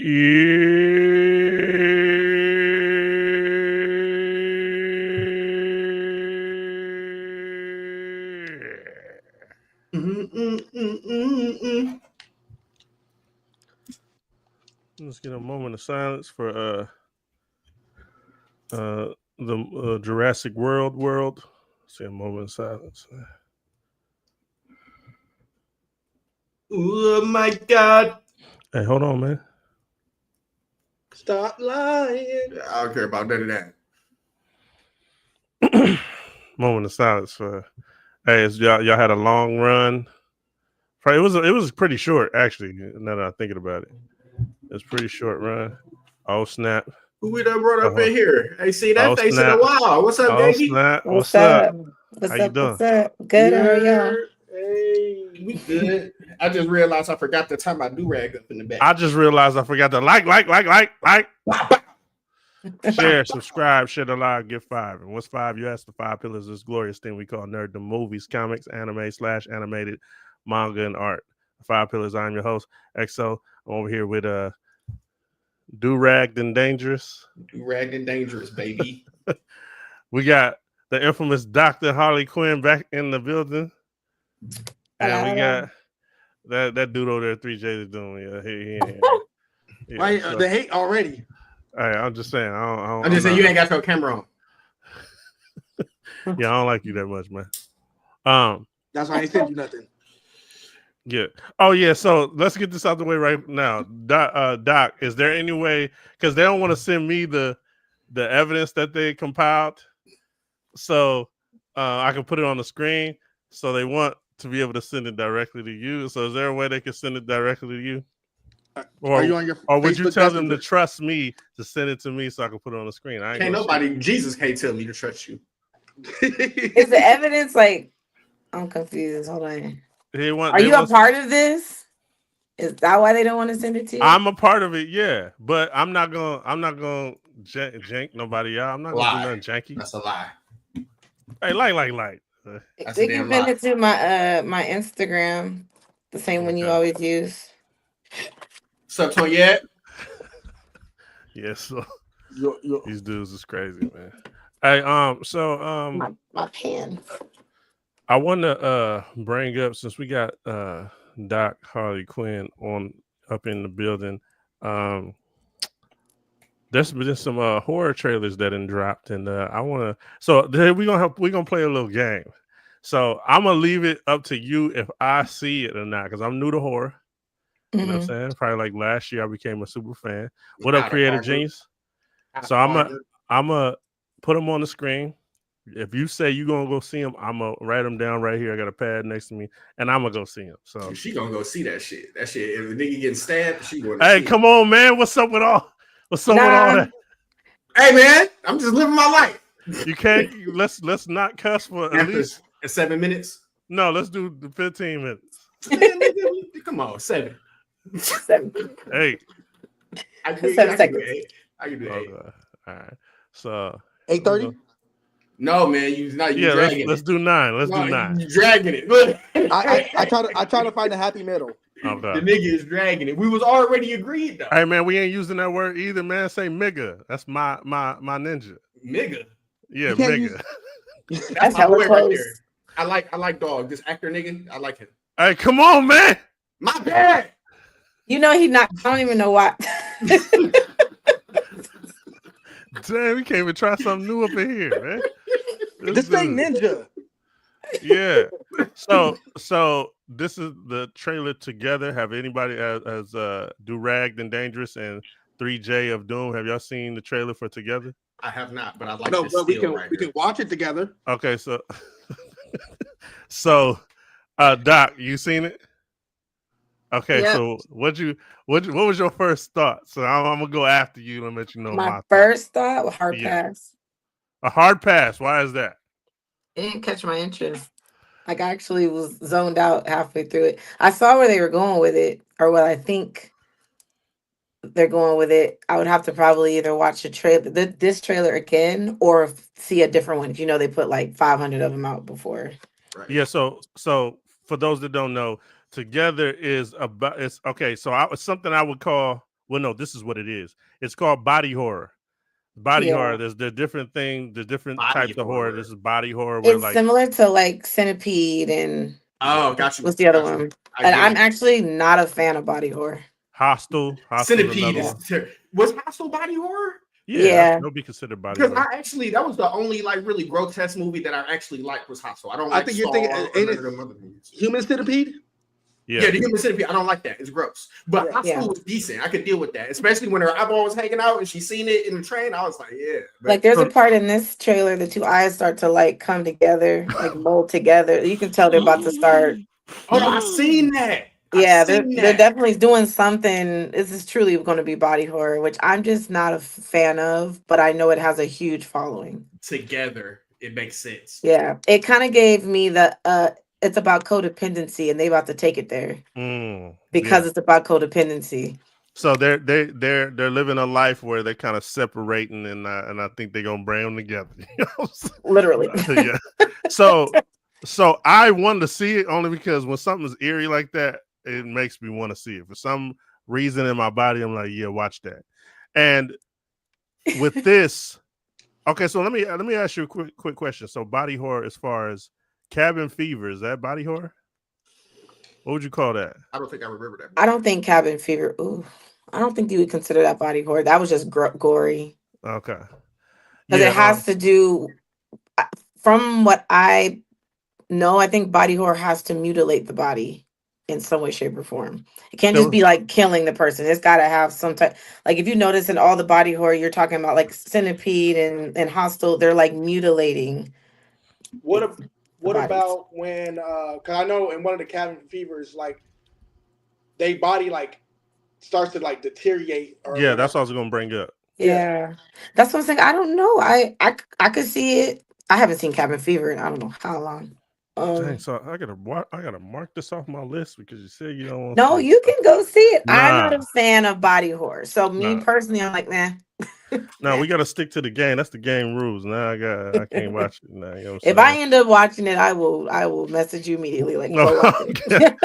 Let's get a moment of silence for the Jurassic World. See a moment of silence. Oh my God! Hey, hold on, man. Stop lying. I don't care about none of that. Moment of silence for. Hey, y'all had a long run. It was pretty short, actually. Now that I'm thinking about it, it's pretty short run. Oh snap! Who we done brought up in here? Hey, see that face snap. in a while. What's up, baby? Snap. What's up? How you doing? What's up? Good. How are y'all? Hey, we good. I just realized I forgot to tie my do-rag up in the back. I just realized I forgot to like. Share, subscribe, share the live, give 5. And what's 5? You asked the 5 pillars of this glorious thing we call Nerdom movies, comics, anime/animated, manga, and art. 5 pillars. I'm your host, XO. I'm over here with Do-Ragged and Dangerous. Do-Ragged and Dangerous, baby. We got the infamous Dr. Harley Quinn back in the building. And we got that dude over there, 3J is doing. Why the hate already? Hey, I'm just saying. I'm just saying you ain't got your camera on. Yeah, I don't like you that much, man. That's why I ain't send you nothing. Yeah. Oh, yeah. So let's get this out the way right now. Doc, is there any way? Because they don't want to send me the evidence that they compiled, so I can put it on the screen. So they want to be able to send it directly to you. So is there a way they can send it directly to you? Or would you tell them to trust me to send it to me so I can put it on the screen? Jesus can't tell me to trust you. Is the evidence like? I'm confused. Hold on. Are you a part of this? Is that why they don't want to send it to you? I'm a part of it, yeah. But I'm not gonna jank nobody out. I'm not gonna do nothing janky. That's a lie. Hey, like. They can send it to my Instagram, the same one you always use. What's up, Tonyette? Yes, so these dudes is crazy, man. Hey, my pen. I want to bring up, since we got Doc Harley Quinn up in the building. There's been some horror trailers that dropped, and I want to. So we're gonna play a little game. So I'm gonna leave it up to you if I see it or not, because I'm new to horror. You know what I'm saying? Probably like last year I became a super fan. What up, Creative Genius? So I'm gonna put them on the screen. If you say you're gonna go see them, I'm gonna write them down right here. I got a pad next to me, and I'm gonna go see them. So she gonna go see that shit. That shit. If a nigga getting stabbed, she gonna. Hey, come on, man. What's up with all that? Hey, man, I'm just living my life. You can't. let's not cuss for at least 7 minutes. No, let's do the 15 minutes. Come on, 7. 8. 7 seconds. I can do 8. All right. So 8:30. No, man, you dragging it. Let's do 9. Let's do 9. You dragging it. I try to find a happy middle. Okay. The nigga is dragging it. We was already agreed though. Hey man, we ain't using that word either, man. Say nigga. That's my ninja. Nigga. Yeah, nigga. That's my boy right there. I like dog. This actor nigga. I like him. Hey, come on, man. My bad. You know he not. I don't even know why. Damn, we can't even try something new up in here, man. This thing ninja. Yeah. So this is the trailer together. Have anybody as Do-Ragged and Dangerous and 3J of Doom? Have y'all seen the trailer for Together? I have not, but I like. No, but we can watch it together. Okay, so Doc, you seen it? Okay, yep. So what was your first thought? So I'm gonna go after you and let you know my first thought. Hard pass. A hard pass. Why is that? It didn't catch my interest. Like I actually was zoned out halfway through it. I saw where they were going with it, or what I think they're going with it. I would have to probably either watch this trailer again, or see a different one. If you know they put like 500 of them out before. Right. Yeah. So for those that don't know, Together is about it's okay. So it's something I would call Well, no, this is what it is. It's called body horror. Body horror. There's the different thing, the different types of horror. This is body horror. Where It's similar to like Centipede and got you. what's the other one? And I'm actually not a fan of body horror. Hostel. Centipede was Hostel body horror? Yeah. That'll be considered body horror. Because that was the only like really grotesque movie that I actually liked was Hostel. I don't like I think you're thinking Human Centipede? Yeah, the Human Centipede. I don't like that. It's gross. But Hostel was decent. I could deal with that, especially when her eyeball was hanging out and she seen it in the train. I was like, yeah. Like there's a part in this trailer, the two eyes start to like come together, like mold together. You can tell they're about to start. Oh, I've seen that. Yeah, they're definitely doing something. This is truly going to be body horror, which I'm just not a fan of, but I know it has a huge following. Together, it makes sense. Yeah, it kind of gave me the it's about codependency, and they about to take it there because it's about codependency. So they're living a life where they're kind of separating, and I think they're gonna bring them together. Literally. Yeah. So I wanted to see it only because when something's eerie like that, it makes me want to see it. For some reason in my body, I'm like, yeah, watch that. And with this, okay, so let me ask you a quick question. So body horror, as far as Cabin Fever, is that body horror? What would you call that? I don't think I remember that. I don't think Cabin Fever. Ooh, I don't think you would consider that body horror. That was just gory. Okay. Because it has to do, from what I know, I think body horror has to mutilate the body in some way, shape, or form. It can't just be like killing the person. It's got to have some type. Like if you notice in all the body horror you're talking about, like Centipede and Hostel, they're like mutilating. What about when? Because I know in one of the Cabin Fevers, like they body like starts to like deteriorate. Yeah, that's what I was gonna bring up. Yeah, that's what I'm saying. I don't know. I could see it. I haven't seen Cabin Fever in I don't know how long. Dang, so I gotta mark this off my list because you said you don't want. No, you can go see it. Nah. I'm not a fan of body horror, so me personally, I'm like, nah. No, we gotta stick to the game. That's the game rules. Now I can't watch it now. You know if I end up watching it, I will message you immediately. Like, okay.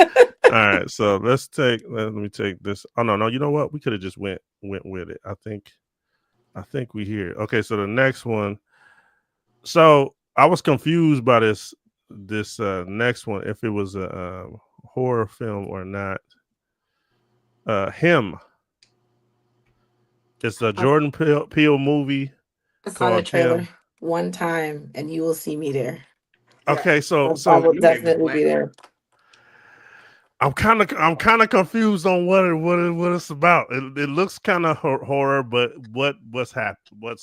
All right, so let me take this. Oh no, you know what? We could have just went with it. I think we here. Okay, so the next one. So I was confused by this next one, if it was a horror film or not. Him. It's a Jordan Peele movie. I saw the trailer one time, and you will see me there. Okay, so I will definitely be there. I'm kind of confused on what it's about. It looks kind of horror, but what's happened?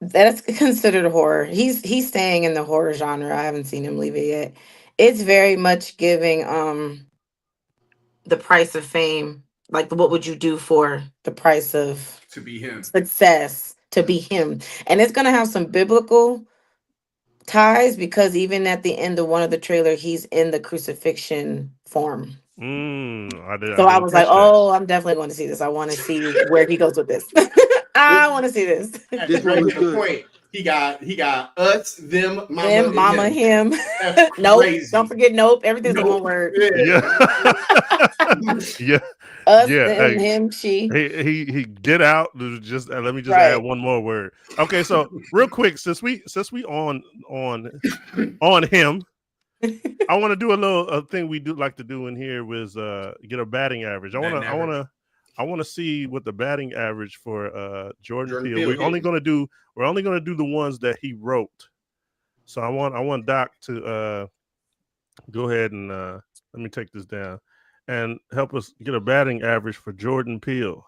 That's considered horror. He's staying in the horror genre. I haven't seen him leave it yet. It's very much giving The Price of Fame. Like, what would you do for the price of to be him? Success to be him, and it's gonna have some biblical ties because even at the end of one of the trailer, he's in the crucifixion form. I was like, oh, I'm definitely going to see this. I want to see where he goes with this. I want to see this. This was the point. He got us, them, mama, him. Nope. Crazy. Don't forget nope. Everything's in one word. Yeah. Yeah. Us, them, him, she. He get out. Just let me just add one more word. Okay, so real quick, since we on him, I want to do a thing we do like to do in here was get a batting average. I want to see what the batting average for Jordan Peele. We're only gonna do the ones that he wrote. So I want Doc to go ahead and let me take this down and help us get a batting average for Jordan Peele.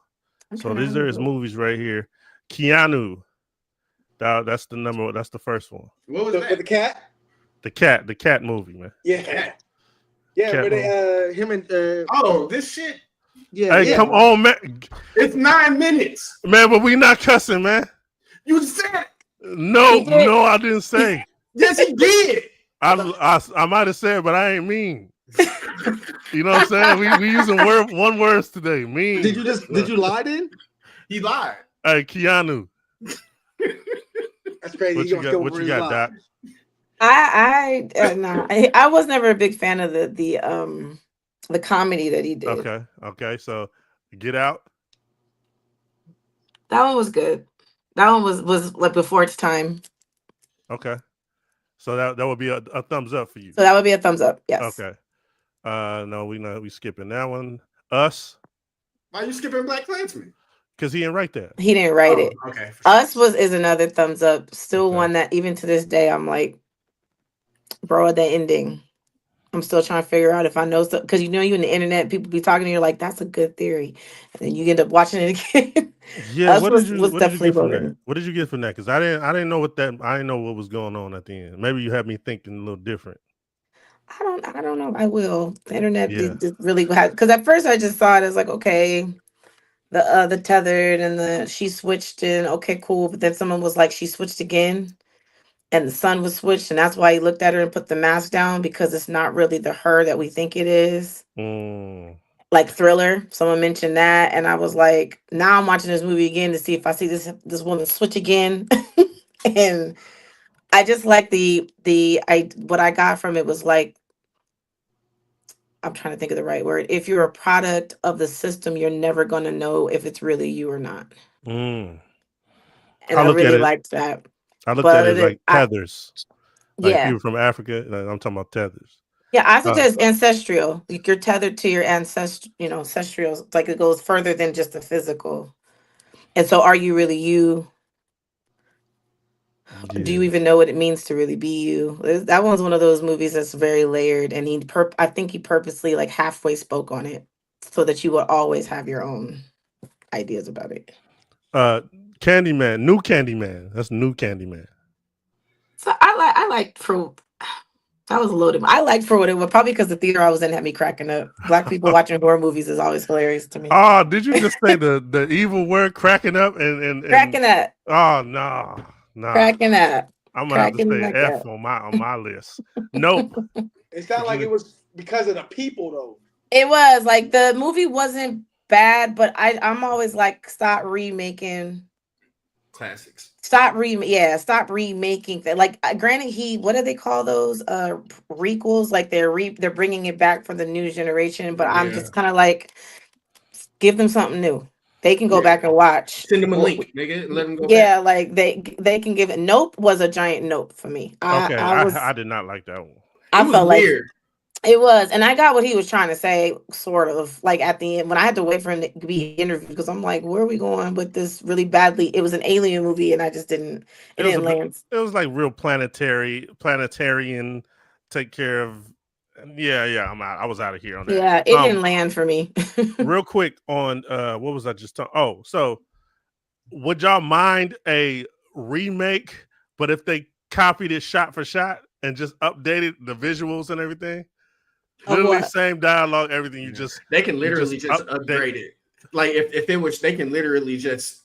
Okay. So these are his movies right here. Keanu. That's the number. That's the first one. What was that? The cat? The cat movie, man. Yeah. Yeah, where they him and this shit. Yeah. Hey, come on, man. It's 9 minutes. Man, but we not cussing, man. You said no, I didn't say. Yes, he did. I might have said, but I ain't mean. You know what I'm saying? We using one words today. Mean. Did you lie then? He lied. Hey, Keanu. That's crazy. What you got, Doc? I was never a big fan of the comedy that he did. Okay. So Get Out. That one was good. That one was like before its time. Okay. So that would be a thumbs up for you. So that would be a thumbs up. Yes. Okay. No, we skipping that one. Us. Why are you skipping Black Klansman? Because he didn't write that. He didn't write it. Okay. Us is another thumbs up. Still Okay. one that even to this day I'm like, bro, the ending. I'm still trying to figure out if I know stuff because you in the internet, people be talking to you like that's a good theory, and then you end up watching it again. Yeah, Us what was did you definitely get from well that? What did you get from that? Because I didn't know I didn't know what was going on at the end. Maybe you had me thinking a little different. I don't know. I will. The internet Yeah. just really had because at first I just saw it as like okay, the tethered and the she switched and okay cool, but then someone was like she switched again. And the sun was switched, and that's why he looked at her and put the mask down because it's not really the her that we think it is. Like Thriller, someone mentioned that, and I was like, now I'm watching this movie again to see if I see this woman switch again. And I just like what I got from it was like I'm trying to think of the right word. If you're a product of the system, you're never going to know if it's really you or not. And I really liked that. I looked at it like tethers. Like Yeah. people from Africa, I'm talking about tethers. Yeah, I think it's ancestral. Like you're tethered to your ancestral. It's like it goes further than just the physical. And so, are you really you? Yeah. Do you even know what it means to really be you? That one's one of those movies that's very layered, and I think he purposely like halfway spoke on it so that you will always have your own ideas about it. Candyman, new Candyman. That's new Candyman. So I liked for that was loaded. I liked for what it was probably because the theater I was in had me cracking up. Black people watching horror movies is always hilarious to me. Oh, did you just say the evil word cracking up and cracking up? Oh no. Cracking up. I'm gonna have to say F on my list. Nope. It's not like it was because of the people though. It was like the movie wasn't bad, but I'm always like stop remaking classics. Stop remaking that. Like granted, what do they call those? Requels. Like they're bringing it back for the new generation. But I'm just kind of like, give them something new. They can go back and watch. Send them a link, nigga. Let them go. Yeah, back. Like they can give it. Nope was a giant nope for me. I did not like that one. I felt weird. It was, and I got what he was trying to say, sort of like at the end when I had to wait for him to be interviewed because I'm like, where are we going with this really badly? It was an alien movie, and I just didn't. It didn't land. It was like real planetarian. Take care of. Yeah. I'm out. I was out of here on that. Yeah, it didn't land for me. Real quick on what was I just talking? Oh, so would y'all mind a remake, but if they copied it shot for shot and just updated the visuals and everything? Literally same dialogue, everything. They can literally just upgrade it. Like if it was, they can literally just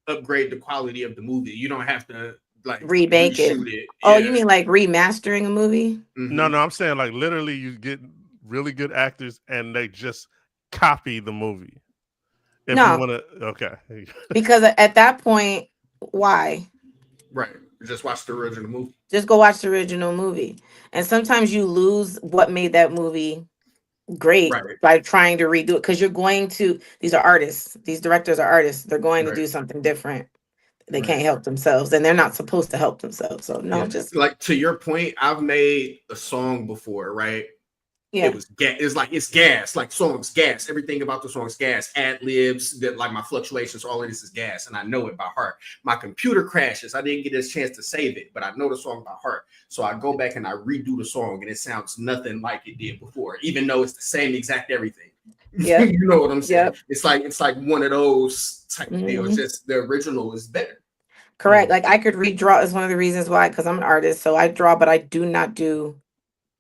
upgrade the quality of the movie. You don't have to like remake it. Oh, you mean like remastering a movie? Mm-hmm. No, I'm saying like literally you get really good actors and they just copy the movie. If you want to, okay. Because at that point, why? Right. Just watch the original movie. Just go watch the original movie. And sometimes you lose what made that movie great by trying to redo it because these are artists. These directors are artists. They're going to do something different. They can't help themselves and they're not supposed to help themselves. So just like to your point, I've made a song before, right? Yeah, it was gas. It's gas. Like songs, gas. Everything about the song's gas. Ad libs, that like my fluctuations, all of this is gas, and I know it by heart. My computer crashes. I didn't get a chance to save it, but I know the song by heart. So I go back and I redo the song, and it sounds nothing like it did before, even though it's the same exact everything. Yeah, you know what I'm saying. Yep. It's like one of those type of deals. Just the original is better. Correct. Like I could redraw is one of the reasons why, because I'm an artist, so I draw, but I do not do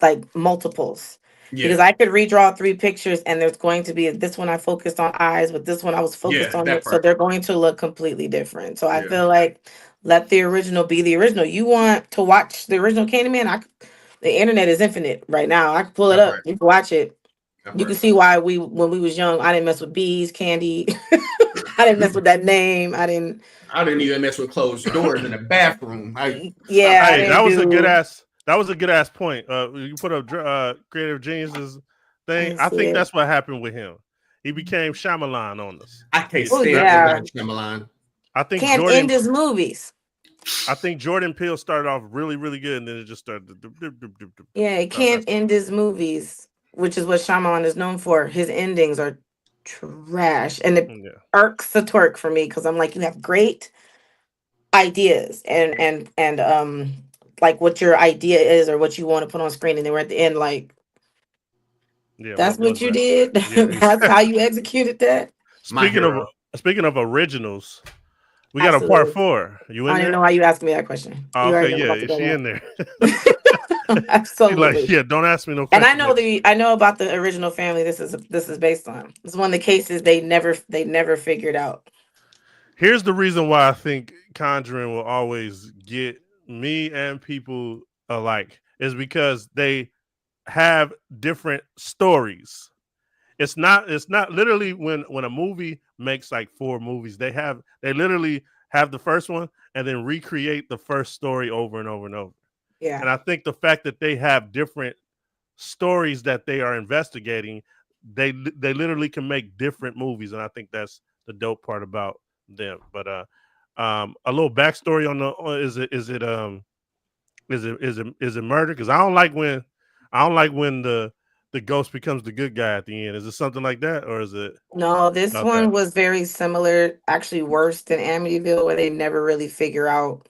like multiples. Yeah. Because I could redraw 3 pictures and there's going to be this one I focused on eyes, but this one I was focused on it. So they're going to look completely different. So I feel like let the original be the original. You want to watch the original Candyman? The internet is infinite right now. I can pull it up. You can watch it. You can see why when we was young, I didn't mess with bees, candy. I didn't mess with that name. I didn't even mess with closed doors in the bathroom. That was a good ass. That was a good ass point. You put up Creative Geniuses thing. I think that's what happened with him. He became Shyamalan on us. I can't stand Shyamalan. I think Can't end his movies. I think Jordan Peele started off really, really good, and then it just started. Yeah, it can't end his movies, which is what Shyamalan is known for. His endings are trash, and it irks the twerk for me because I'm like, you have great ideas and like what your idea is or what you want to put on screen, and then we're at the end like, that's what you did. That's how you executed that. Speaking of originals. We got Absolutely. a part 4. You in I there? didn't know why you asked me that question. Oh, okay, yeah, she in there. Absolutely. Like, yeah, don't ask me no questions. And I know about the original family. This is based on. It's one of the cases they never figured out. Here's the reason why I think Conjuring will always get me and people alike is because they have different stories. It's not literally when a movie makes like 4 movies, they literally have the first one and then recreate the first story over and over and over. Yeah. And I think the fact that they have different stories that they are investigating, they literally can make different movies, and I think that's the dope part about them. But a little backstory on is it murder? Because I don't like when the ghost becomes the good guy at the end. Is it something like that, or is it? No, this one was very similar, actually worse than Amityville, where they never really figure out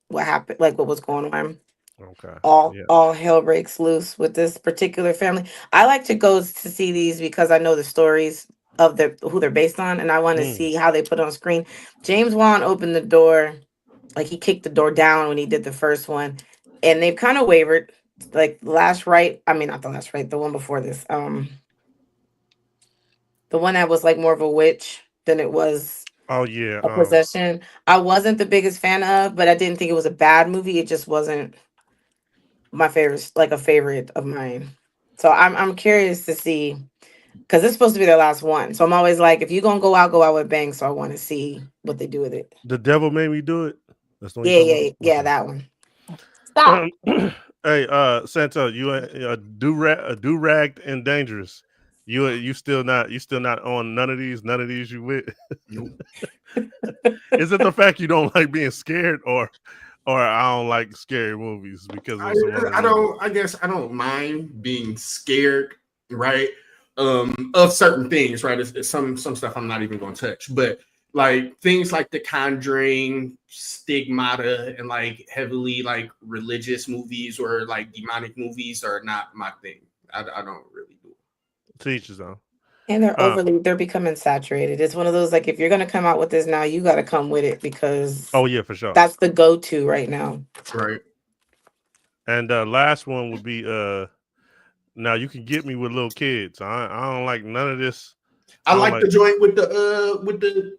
what happened, like what was going on. Okay. All hell breaks loose with this particular family. I like to go to see these because I know the stories of who they're based on, and I want to see how they put it on screen. James Wan opened the door, like he kicked the door down when he did the first one, and they've kind of wavered. Like the one before this, the one that was like more of a witch than it was a possession. I wasn't the biggest fan of, but I didn't think it was a bad movie. It just wasn't my favorite, like a favorite of mine. So I'm curious to see, because it's supposed to be their last one. So I'm always like, if you're gonna go out with bang. So I want to see what they do with it. The Devil Made Me Do It. That's the one. Yeah, that one. Stop. Hey, Santo, you do ragged and dangerous. You still not on none of these you with. Is it the fact you don't like being scared, or I don't like scary movies because of I guess I don't mind being scared, right? Of certain things, right? It's some stuff I'm not even going to touch, but like things like The Conjuring, Stigmata, and like heavily like religious movies or like demonic movies are not my thing. I don't really do it. Teachers on. And they're becoming saturated. It's one of those, like, if you're gonna come out with this now, you got to come with it because for sure, that's the go-to right now. Right. And last one would be now you can get me with little kids. I don't like none of this. I like the joint with the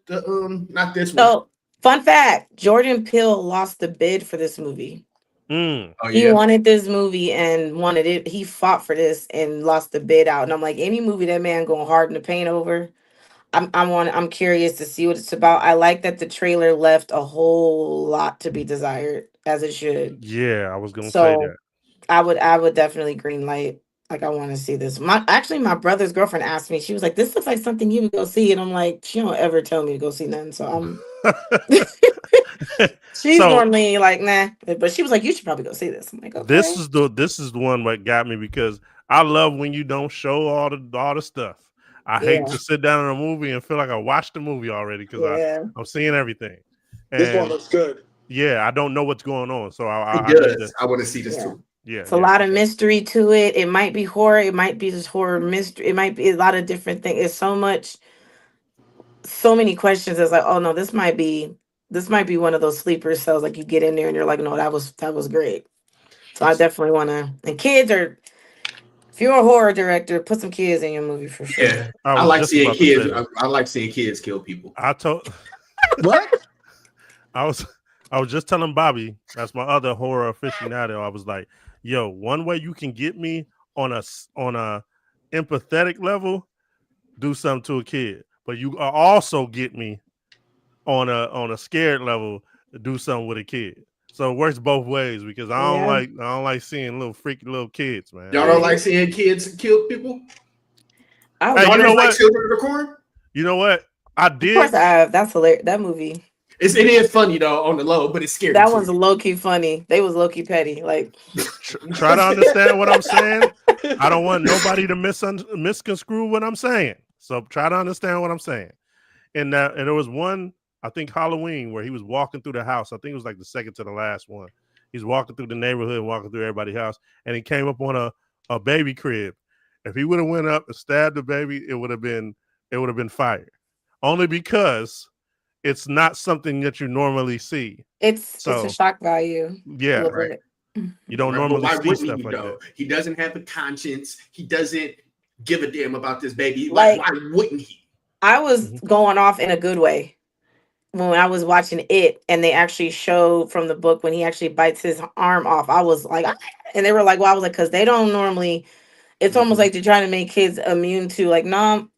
not this one. So, fun fact: Jordan Peele lost the bid for this movie. He wanted this movie and wanted it. He fought for this and lost the bid out. And I'm like, any movie that man going hard in the paint over, I'm curious to see what it's about. I like that the trailer left a whole lot to be desired, as it should. Yeah, I was gonna say that. I would definitely green light. Like, I want to see this. My brother's girlfriend asked me, she was like, this looks like something you would go see. And I'm like, she don't ever tell me to go see nothing. So I'm she's normally like, nah. But she was like, you should probably go see this. I'm like, okay. This is the one that got me because I love when you don't show all the stuff. I hate to sit down in a movie and feel like I watched the movie already because I'm seeing everything. And this one looks good. Yeah, I don't know what's going on. So I want to see this too. Yeah, it's a lot of mystery to it. It might be horror. It might be just horror mystery. It might be a lot of different things. It's so many questions. It's like, oh no, this might be one of those sleeper cells. Like you get in there and you're like, no, that was great. So I definitely want to. And kids are. If you're a horror director, put some kids in your movie for sure. Yeah, I like seeing kids. I like seeing kids kill people. What? I was just telling Bobby, that's my other horror aficionado. I was like, yo, one way you can get me on a empathetic level, do something to a kid. But you also get me on a scared level, do something with a kid. So it works both ways because I don't like seeing little freaky little kids, man. Y'all don't like seeing kids kill people? Hey, you know what? Children of the Corn? You know what? I did. Of course I have. That's hilarious. That movie. It is funny though on the low, but it's scary. That one's low key funny. They was low key petty. Like, try to understand what I'm saying. I don't want nobody to misconstrue what I'm saying. So try to understand what I'm saying. And there was one, I think Halloween, where he was walking through the house. I think it was like the second to the last one. He's walking through the neighborhood, walking through everybody's house, and he came up on a baby crib. If he would have went up and stabbed the baby, it would have been fire. Only because it's not something that you normally see. it's a shock value. Yeah, right. You don't normally see stuff he, like that. He doesn't have a conscience. He doesn't give a damn about this baby. Like, why wouldn't he? I was going off in a good way when I was watching it, and they actually showed from the book when he actually bites his arm off. I was like, and they were like, well, I was like, because they don't normally. It's almost like they're trying to make kids immune to, like, no,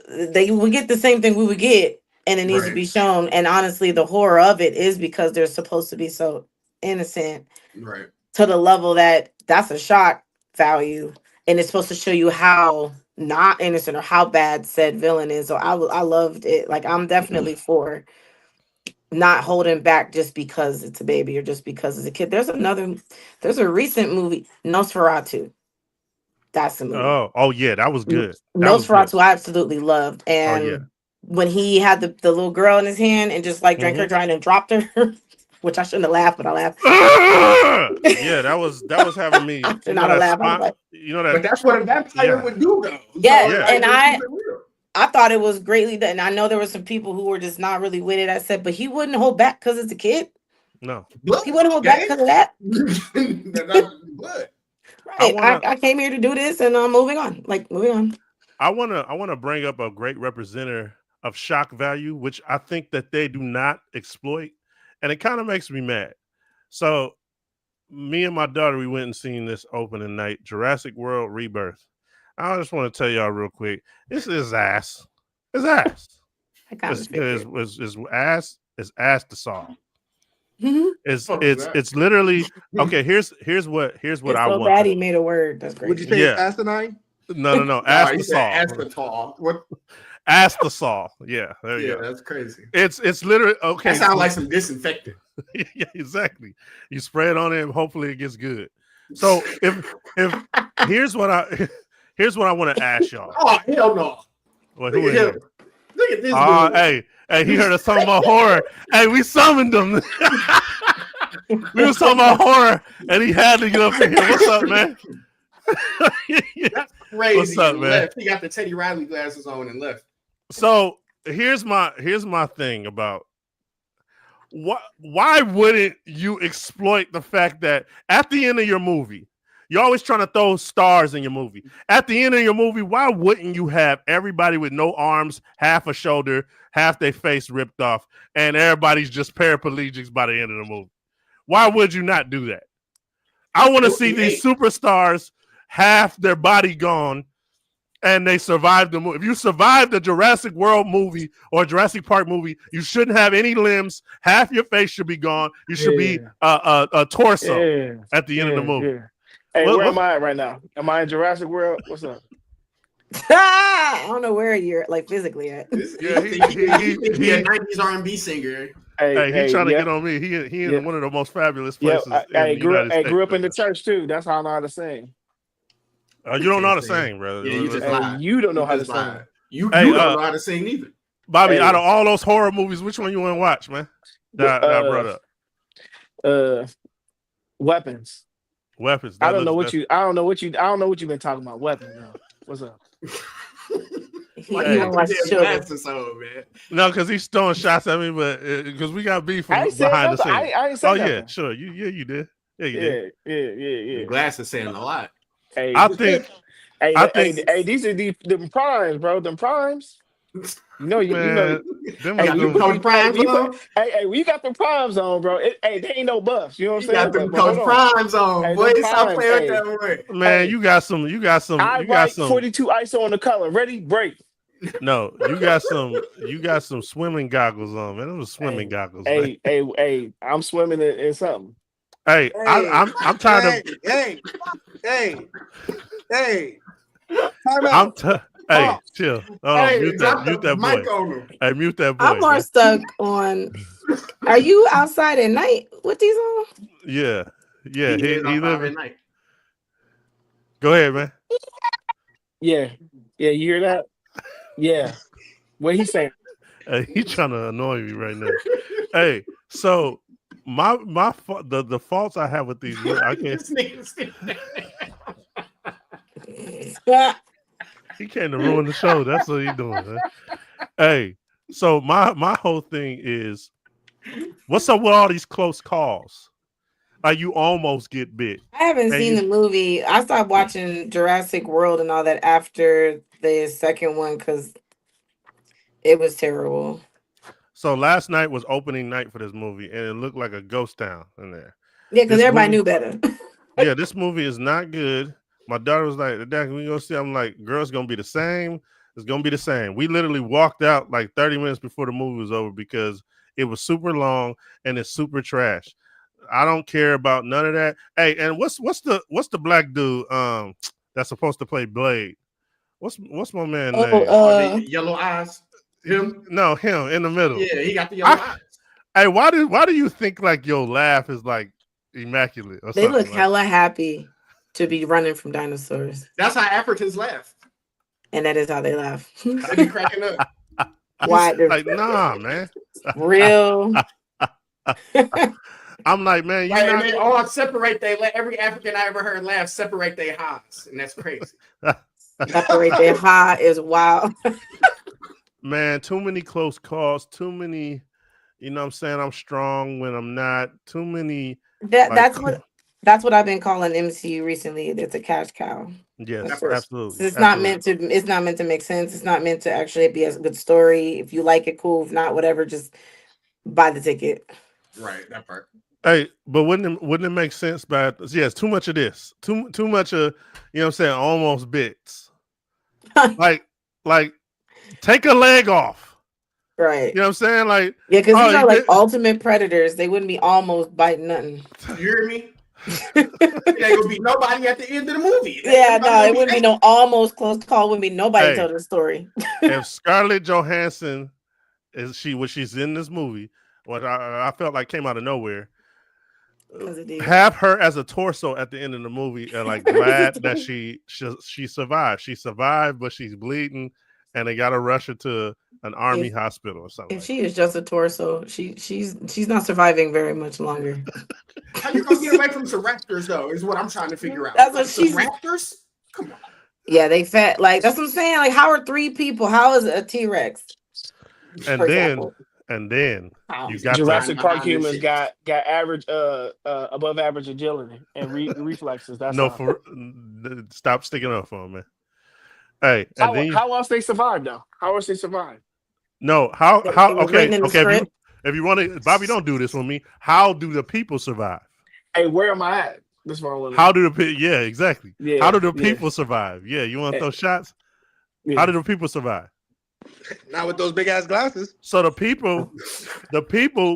they would get the same thing we would get, and it needs to be shown. And honestly, the horror of it is because they're supposed to be so innocent, right? To the level that that's a shock value, and it's supposed to show you how not innocent or how bad said villain is. So I loved it. Like, I'm definitely for not holding back just because it's a baby or just because it's a kid. There's a recent movie, Nosferatu. That's the movie. Oh yeah, that was good. Nosferatu, I absolutely loved. And when he had the little girl in his hand and just like drank her dry and dropped her, which I shouldn't have laughed, but I laughed. Yeah, that was having me. You know that, but that's what a vampire would do, though. Yeah, and I thought it was greatly done. And I know there were some people who were just not really with it. I said, but he wouldn't hold back because it's a kid. No, he wouldn't hold back because of that. Blood. Right. I came here to do this, and I'm moving on. I wanna bring up a great representative of shock value, which I think that they do not exploit, and it kind of makes me mad. So, me and my daughter, we went and seen this opening night, Jurassic World Rebirth. I just want to tell y'all real quick, this is ass. It's ass. It's ass. It's ass to solve. It's literally okay. Here's what it's I so want. Bad he made a word. That's great. Would you say it's asinine? No. Ask the saw. Ask the tall. What? Ask the saw. Yeah, there you go. That's crazy. It's literally okay. That sounds like some disinfectant. Yeah, exactly. You spray it on it, and hopefully it gets good. So if here's what I want to ask y'all. Oh hell no! Well, Look at this. Dude. Hey, he heard us talking about horror. Hey, we summoned him. We was talking about horror, and he had to get up in here. What's up, man? That's crazy. What's up, man? Left. He got the Teddy Riley glasses on and left. So here's my thing about why wouldn't you exploit the fact that at the end of your movie, you're always trying to throw stars in your movie. At the end of your movie, why wouldn't you have everybody with no arms, half a shoulder, half their face ripped off, and everybody's just paraplegics by the end of the movie? Why would you not do that? I want to see these superstars half their body gone and they survived the movie. If you survived the Jurassic World movie or Jurassic Park movie, you shouldn't have any limbs. Half your face should be gone. You should be a torso at the end of the movie. Yeah. Hey, where am I at right now? Am I in Jurassic World? What's up? I don't know where you're like physically at. Yeah, he a 90s R&B singer. Hey, he's trying to get on me. He in one of the most fabulous places. Grew up in the church too. That's how I know how to sing. You don't know how to sing, brother. Yeah, you just lied. You don't know how to sing. You don't know how to sing either. Bobby, out of all those horror movies, which one you want to watch, man? That I brought up. Weapons. Weapons. I don't know what you've been talking about. Weapons. No. What's up? No, because he's throwing shots at me, but because we got beef from behind the scenes. I ain't saying yeah, sure. You did. Yeah, you did. Yeah. Glass is saying a lot. Hey, I think these are the primes, bro. Them primes. You know. Them primes on. Hey, we got them primes on, bro. They ain't no buffs. You know what I'm saying? Got them primes on. Boy, stop playing with that word. Man, you got some. I got some 42 ISO on the color. Ready? Break. No, you got some swimming goggles on, man. Those swimming goggles. Hey, I'm swimming in something. Hey, I'm tired of. Hey. Time out. Hey, chill. Hold on, mute drop that the boy. mic on him. Hey, mute that boy. I'm more Man. stuck on. Are you outside at night with these on? Yeah. He is He outside live. at night. Go ahead, man. Yeah. You hear that? Yeah. What he saying? He trying to annoy me right now. Hey, so the faults I have with these movies, I can't. This nigga's He came to ruin the show. That's what he doing. Man. Hey, so my whole thing is, what's up with all these close calls? Like you almost get bit. I haven't seen the movie. I stopped watching Jurassic World and all that after the second one because it was terrible. So last night was opening night for this movie, and it looked like a ghost town in there. Yeah, because everybody knew better. Yeah, this movie is not good. My daughter was like, Dad, we gonna see. I'm like, girl, it's gonna be the same. It's gonna be the same. We literally walked out like 30 minutes before the movie was over because it was super long and it's super trash. I don't care about none of that. Hey, and what's the black dude that's supposed to play Blade? What's my man name? The yellow eyes. Him? No, him in the middle. Yeah, he got the yellow eyes. Hey, why do you think like your laugh is like immaculate or they something? look hella happy to be running from dinosaurs. That's how Africans laugh. And that is how they laugh. They be cracking up. Why? Like, nah, man. Real. I'm like, man, and they all separate. Every African I ever heard laugh separate their highs, and that's crazy. Separate their high is wild. Man, too many close calls, too many, you know what I'm saying? I'm strong when I'm not. Too many. That's what I've been calling MCU recently. It's a cash cow. Yes, absolutely. It's not meant to make sense. It's not meant to actually be a good story. If you like it, cool. If not, whatever, just buy the ticket. Right, that part. Hey, but wouldn't it make sense? But yes, too much of this. Too much of, you know what I'm saying, almost bits. like take a leg off. Right. You know what I'm saying? Like, yeah, because these are like ultimate predators. They wouldn't be almost biting nothing. You hear me? There would be nobody at the end of the movie. Yeah, no, it wouldn't be no almost close call. Wouldn't be nobody tell the story. If Scarlett Johansson she's in this movie, what I felt like came out of nowhere. Have her as a torso at the end of the movie, and like glad that she survived. She survived, but she's bleeding, and they got to rush her to an army hospital or something. If she is just a torso, she's not surviving very much longer. How you gonna get away from some raptors though? Is what I'm trying to figure out. That's what she's raptors. Come on. Yeah, they fat. Like that's what I'm saying. Like, how are 3 people? How is a T-Rex? And then you got Jurassic Park humans got average above average agility and reflexes. That's stop sticking up for them, man. Hey, how else they survive though? How else they survive? No, how okay. If you want to, Bobby, don't do this with me. How do the people survive? Hey, where am I at? This one. How do the yeah, exactly. Yeah, how do the people survive? Yeah, you want to throw shots? Yeah. How do the people survive? Not with those big ass glasses. So the people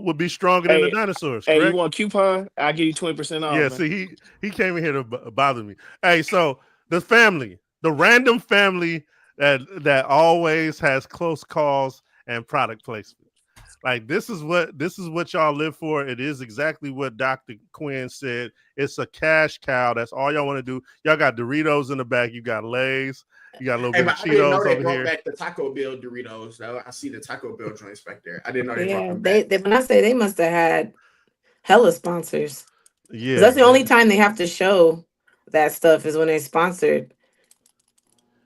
would be stronger than the dinosaurs. Hey, correct? You want a coupon? I'll give you 20% off. Yeah, man. see, he came in here to bother me. Hey, so the random family that always has close calls and product placement. Like this is what y'all live for. It is exactly what Dr. Quinn said. It's a cash cow. That's all y'all want to do. Y'all got Doritos in the back. You got Lay's. You got a little bit of Cheetos over here. They brought back the Taco Bell Doritos. Though I see the Taco Bell joints back there. I didn't know they brought them back. When I say they must have had hella sponsors. Yeah, that's the only time they have to show that stuff is when they sponsored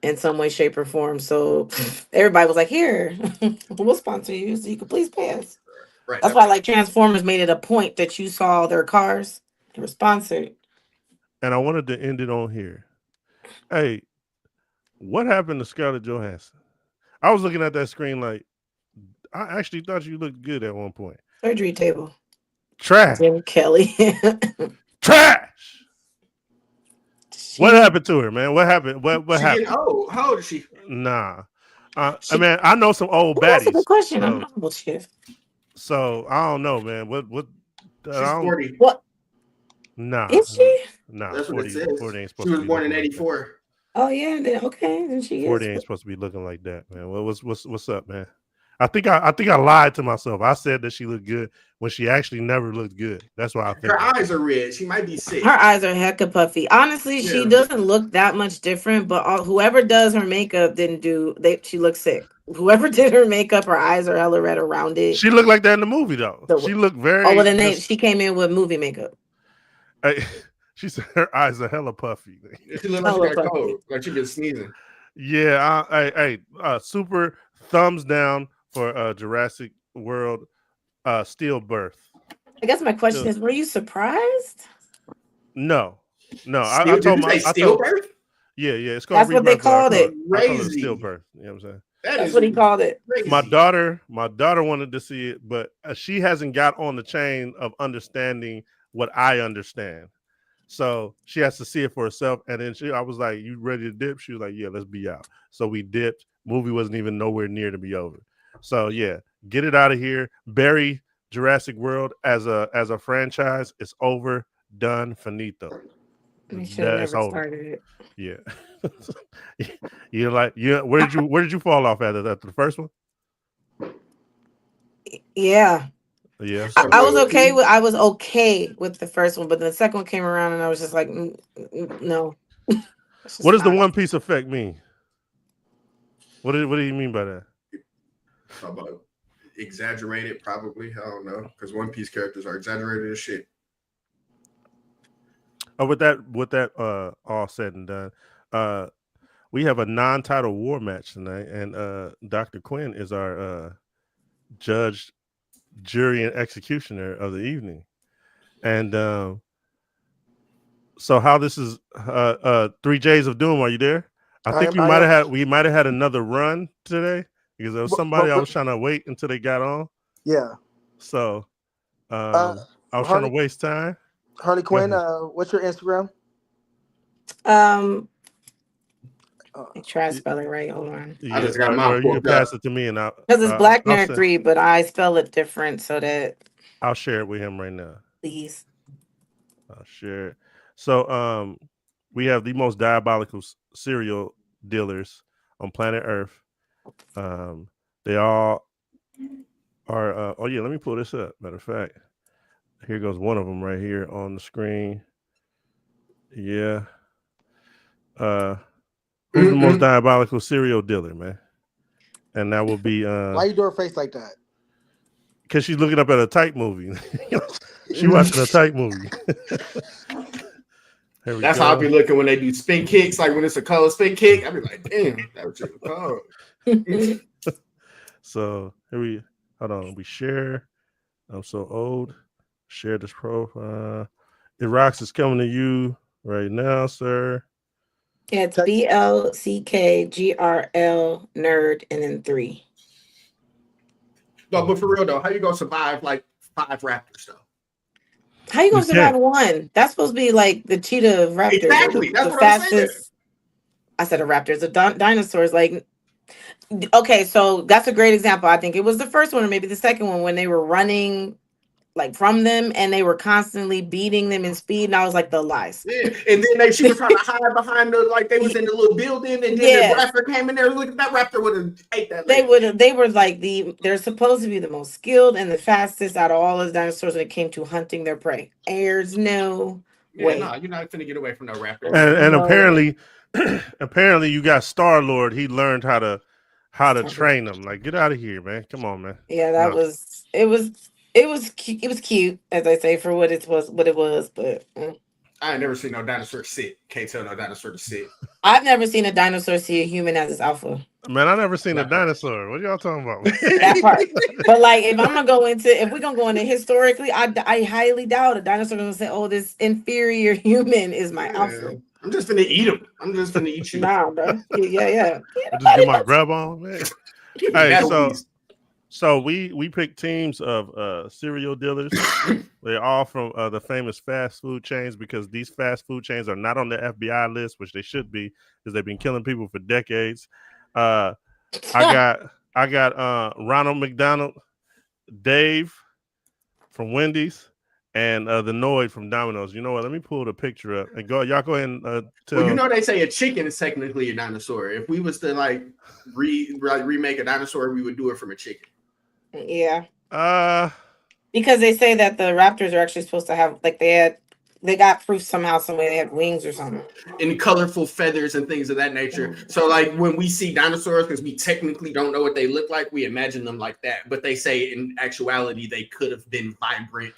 in some way, shape, or form. So everybody was like, "Here, we'll sponsor you, so you can please pay us." Right. That's why, like Transformers, made it a point that you saw their cars; they were sponsored. And I wanted to end it on here. Hey. What happened to Scarlett Johansson? I was looking at that screen like, I actually thought you looked good at one point. Surgery table. Trash. Jim Kelly. Trash. What happened to her, man? What happened? What happened? How old is she? Nah. I mean, I know some old baddies. That's a good question. I don't know what she is. So I don't know, man. What? She's 40. What? Nah. Is she? Nah. That's 40, what it says. 40 ain't supposed she was to be born in 84. Oh yeah, then okay, then she 40 is. ain't supposed to be looking like that, man. Well, what's up, man? I think I lied to myself. I said that she looked good when she actually never looked good. That's why I think Her eyes are red. She might be sick. Her eyes are hecka puffy. Honestly, she Yeah. doesn't look that much different, but whoever does her makeup didn't do. She looks sick. Whoever did her makeup, her eyes are hella red around it. she looked like that in the movie though. She looked very. Oh well, then she came in with movie makeup. She said her eyes are hella puffy. She looked like she got cold, like she been sneezing. Yeah, super thumbs down for Jurassic World Stillbirth. I guess my question is, were you surprised? No. I told my Stillbirth? Yeah, it's called. That's what they called it. Crazy. I call it Stillbirth. You know what I'm saying? That's what he called it. Crazy. My daughter wanted to see it, but she hasn't got on the chain of understanding what I understand. So she has to see it for herself. And then I was like, "You ready to dip?" She was like, "Yeah, let's be out." So we dipped. Movie wasn't even nowhere near to be over. So yeah, get it out of here. Bury Jurassic World as a franchise. It's over, done, finito. We should have never started it. Yeah. Where did you fall off at the first one? Yeah. Yeah. I was okay with the first one, but the second one came around and I was just like, no. What does the One Piece effect mean? What do you mean by that? About exaggerated, probably. I don't know, because One Piece characters are exaggerated as shit. Oh, with that all said and done, we have a non-title war match tonight, and Dr. Quinn is our judge, jury, and executioner of the evening. And so how this is 3 J's of Doom, are you there? I think we might have had another run today because there was somebody I was trying to wait until they got on. Yeah. So I was trying to waste time. Harley Quinn, what's your Instagram? Try spelling right. Hold on. I just got mine. You can pass it to me, and because it's Black Nerd 3, but I spell it different so that I'll share it with him right now. Please. I'll share it. So we have the most diabolical serial dealers on planet Earth. They all are. Oh yeah, let me pull this up. Matter of fact, here goes one of them right here on the screen. Yeah. Who's the most diabolical serial dealer, man? And that will be why you do her face like that? Because she's looking up at a type movie. She watching a type movie. That's how I be looking when they do spin kicks, like when it's a color spin kick. I be like, damn, that was just cold. So here we share. I'm so old. Share this profile. It Rocks is coming to you right now, sir. Yeah, it's BLCKGRL nerd and then 3. No, but for real though, how you gonna survive like 5 raptors though? How you gonna survive one? That's supposed to be like the cheetah of raptors. Exactly. That's the what fastest. I said a raptors. The dinosaurs. Like, okay, so that's a great example. I think it was the first one or maybe the second one when they were running like from them and they were constantly beating them in speed, and I was like, the lies. Yeah, and then she was trying to hide behind like they was in the little building, and then the raptor came in there. Look, that raptor would have ate that. They were like they're supposed to be the most skilled and the fastest out of all those dinosaurs when it came to hunting their prey. There's no way. No, you're not gonna get away from no raptor. And apparently you got Star-Lord. He learned how to train them. Like, get out of here, man. Come on, man. Yeah, it was cute, as I say, for what it was, but I ain't never seen no dinosaur sit. Can't tell no dinosaur to sit. I've never seen a dinosaur see a human as its alpha. Man, I never seen a dinosaur. What y'all talking about? That part. But like, if we're gonna go into historically, I highly doubt a dinosaur gonna say, "Oh, this inferior human is my alpha." I'm just gonna eat him. I'm just gonna eat you. Nah, bro. Yeah. I just get my grub on, man. Hey, so we picked teams of serial dealers. They're all from the famous fast food chains because these fast food chains are not on the FBI list, which they should be because they've been killing people for decades. I got Ronald McDonald, Dave from Wendy's, and the Noid from Domino's. You know what? Let me pull the picture up and go. Y'all go ahead and tell. Well, you know they say a chicken is technically a dinosaur. If we was to like remake a dinosaur, we would do it from a chicken. Yeah. Uh, Because they say that the raptors are actually supposed to have like they got proof somehow, some way they had wings or something. And colorful feathers and things of that nature. So like when we see dinosaurs, because we technically don't know what they look like, we imagine them like that. But they say in actuality they could have been vibrant.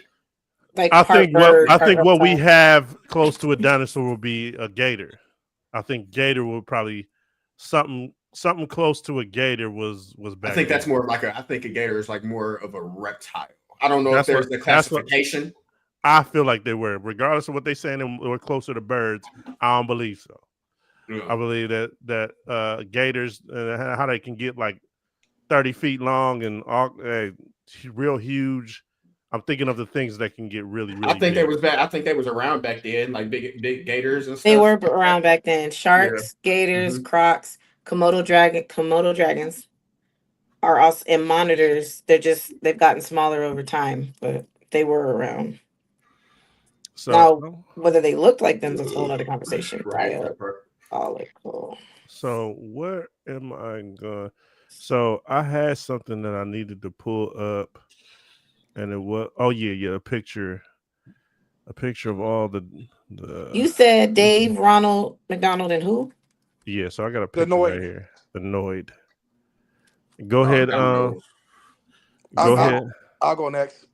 Like I think what we reptile. have close to a dinosaur will be a gator. I think gator will probably something close to a gator was back. I think that's then. more of like I think a gator is like more of a reptile. I don't know That's if there's what- the that's what- classification. I feel like they were, regardless of what they saying, they were closer to birds. I don't believe so. Yeah. I believe that gators, how they can get like 30 feet long and all real huge. I'm thinking of the things that can get really, really. I think big. they was back. I think they was around back then, like big gators and stuff. They were around back then. Sharks, gators, crocs, Komodo dragons are also and monitors. They've gotten smaller over time, but they were around. So now, whether they looked like them is a whole other conversation. Right. Cool. So where am I going? So I had something that I needed to pull up, and it was a picture of all the. You said Dave, Ronald McDonald, and who? Yeah, so I got a picture right here. The Noid. Go ahead. Go ahead. I'll go next.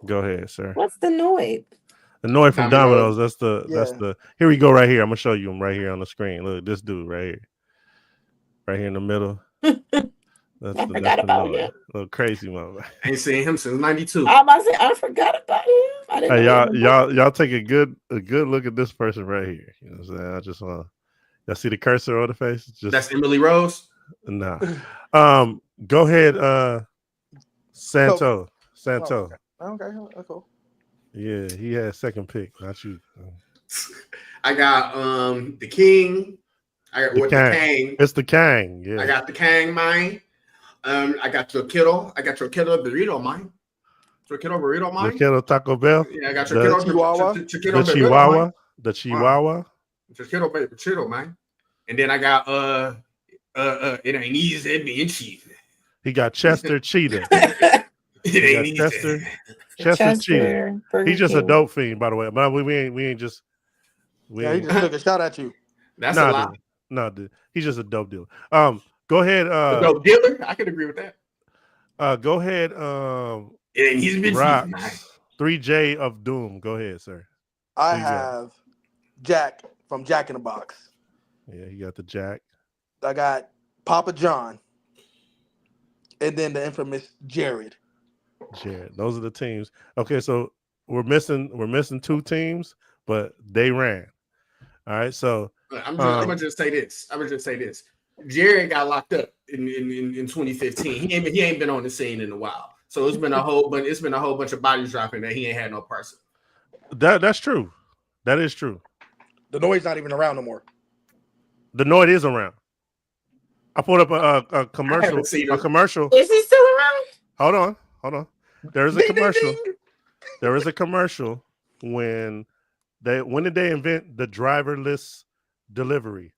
Go ahead, sir. What's the Noid? The Noid from Domino's. That's the. Here we go. Right here. I'm gonna show you him right here on the screen. Look, this dude right here. Right here in the middle. That's the Noid. Little crazy mother. Ain't seen him since '92. I'm about to say I forgot about him. I didn't know y'all take a good look at this person right here. You know what I'm saying? I just want y'all see the cursor on the face. That's Emily Rose. Nah. Go ahead. Santo. Okay, cool. Yeah, he had second pick, not you. I got the King. I got the Kang. It's the Kang. Yeah. I got the Kang mine. I got your kiddo. I got your kiddo burrito mine. Your kiddo burrito mine. The kiddo Taco Bell. Yeah, I got your kiddo Chihuahua. The Chihuahua. The Chihuahua. Your kiddo mine. And then I got it ain't easy being cheesy. He got Chester Cheetah. It ain't easy. Chester Cheetah. He's just a dope fiend, by the way. But we ain't just. He just took a shot at you. That's a lie. No, dude. He's just a dope dealer. Go ahead. Dope dealer? I can agree with that. Go ahead. He's been Rocks. 3J of Doom. Go ahead, sir. I have Jack from Jack in the Box. Yeah, he got the Jack. I got Papa John. And then the infamous Jared. Those are the teams. Okay, so we're missing two teams, but they ran. All right, so I'm gonna just say this. Jared got locked up in 2015. He ain't been on the scene in a while. So it's been a whole bunch of bodies dropping that he ain't had no parts of. That's true. That is true. The Noid's not even around no more. The Noid is around. I pulled up a commercial. A commercial. Is he still around? Hold on. There is a commercial. There is a commercial when did they invent the driverless delivery?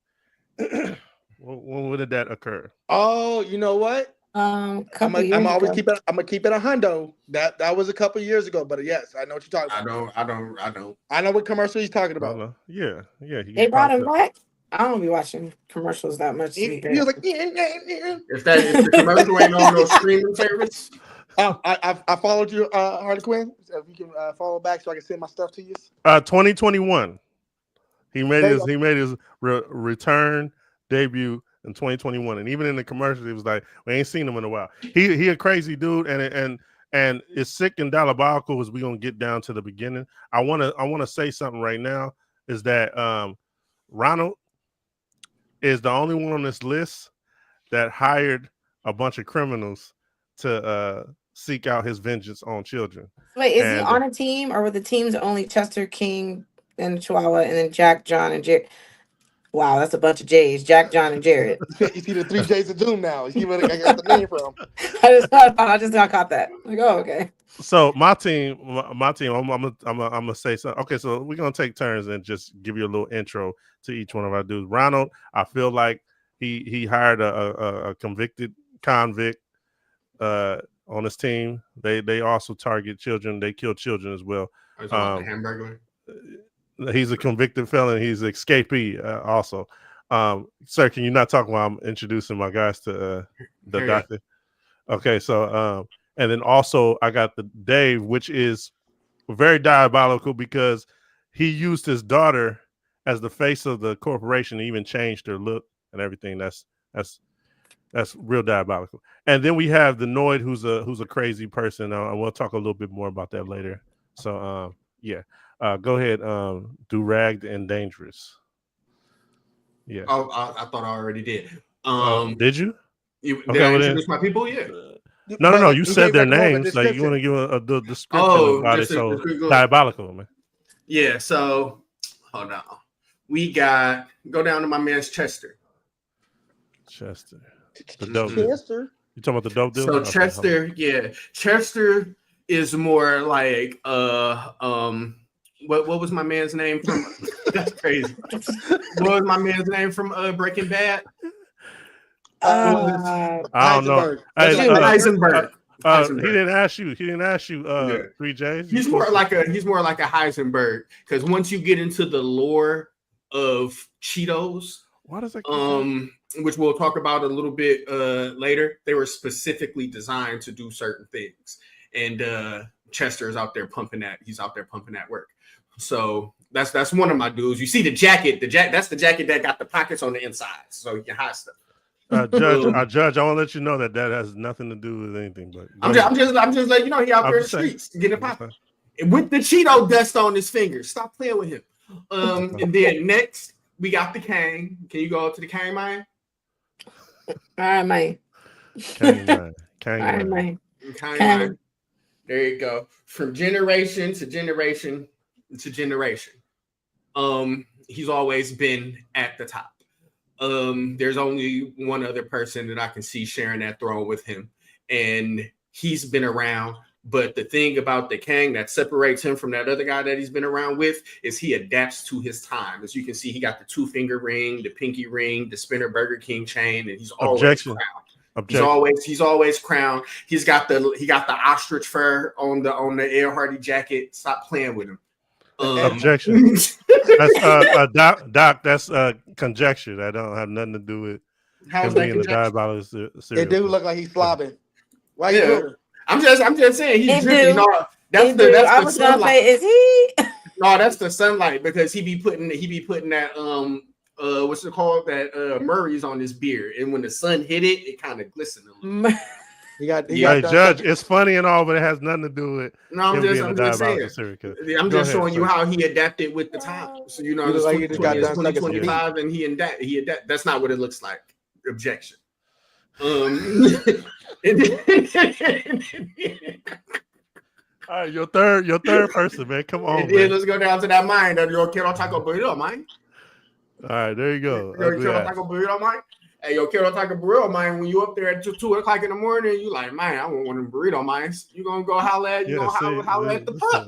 When did that occur? Oh, you know what? I'm gonna keep it a hundo. That was a couple years ago, but yes, I know what you're talking about. I don't. I know what commercial he's talking about. Yeah. They brought him back. I don't be watching commercials that much. He was like, if the commercial ain't on no streaming service. I followed you, Harley Quinn. So if you can follow back so I can send my stuff to you. 2021. He made his return debut in 2021, and even in the commercials, he was like, "We ain't seen him in a while." He a crazy dude, and it's sick and diabolical as we gonna get down to the beginning. I wanna say something right now is that Ronald is the only one on this list that hired a bunch of criminals to seek out his vengeance on children. Wait, is he on a team, or were the teams only Chester, King, and Chihuahua, and then Jack, John, and Jerry? Wow, that's a bunch of J's. Jack, John, and Jared. You see the 3 J's of Doom now. You see where I got the name from. I just got caught that. Like, oh, okay. So my team, I'm gonna say something. Okay, so we're gonna take turns and just give you a little intro to each one of our dudes. Ronald, I feel like he hired a convicted convict on his team. They also target children. They kill children as well. Are you talking about the Hamburglar? He's a convicted felon. He's an escapee also. Sir, can you not talk while I'm introducing my guys to the doctor? Okay, so and then also I got the Dave, which is very diabolical because he used his daughter as the face of the corporation, and even changed her look and everything. That's real diabolical. And then we have the Noid, who's a crazy person. And we'll talk a little bit more about that later. So yeah. Go ahead, do ragged and dangerous. Yeah. Oh, I thought I already did. Did you? Did I introduce my people? Yeah. No. You said their names. Like you want to give a description about it. So diabolical, man. Yeah. So hold on. We go down to my man's Chester. The dope. Chester. You talking about the dope deal? So okay, Chester, yeah. Chester is more like what was my man's name from? That's crazy. What was my man's name from Breaking Bad? I don't know. Heisenberg. He didn't ask you. 3 J's. He's more like a Heisenberg, because once you get into the lore of Cheetos, what is it? Which we'll talk about a little bit later. They were specifically designed to do certain things, and Chester is out there pumping that. He's out there pumping that work. So that's one of my dudes. You see the jacket. That's the jacket that got the pockets on the inside, so you can hide stuff. Judge, I want to let you know that has nothing to do with anything. But I'm just letting you know he out there in the streets getting popping with the Cheeto dust on his fingers. Stop playing with him. And then next we got the Kang. Can you go to the Kang, man? All right, man. Kang, man. There you go. From generation to generation to generation. He's always been at the top. There's only one other person that I can see sharing that throne with him, and he's been around. But the thing about the Kang that separates him from that other guy that he's been around with is he adapts to his time. As you can see, he got the 2-finger ring, the pinky ring, the spinner Burger King chain, and he's always crowned. He's always crowned. He got the ostrich fur on the Air Hardy jacket. Stop playing with him. Objection. That's Doc. That's conjecture. That don't have nothing to do with him being the diabolical serial. It do look like he's slobbing. Why you doing? I'm just saying he's dripping. That's the sunlight. Is he? No, that's the sunlight, because he be putting that what's it called, that Murray's on his beard, and when the sun hit it, it kind of glistened a little. Hey, Judge, it's funny and all, but it has nothing to do with. No, I'm just saying. I'm just showing you how he adapted with the time. So it's 2025, and he adapt. That's not what it looks like. Objection. All right, your third person, man. Come on. And then let's go down to that mind of your Quiero Taco Burrito, man. All right, there you go. Your Quiero Taco Burrito, man. Hey, yo, Quiero Taco Burrito, man. When you up there at 2 o'clock in the morning, you like, man, I want one of them burrito mines. You gonna go holler at the pup.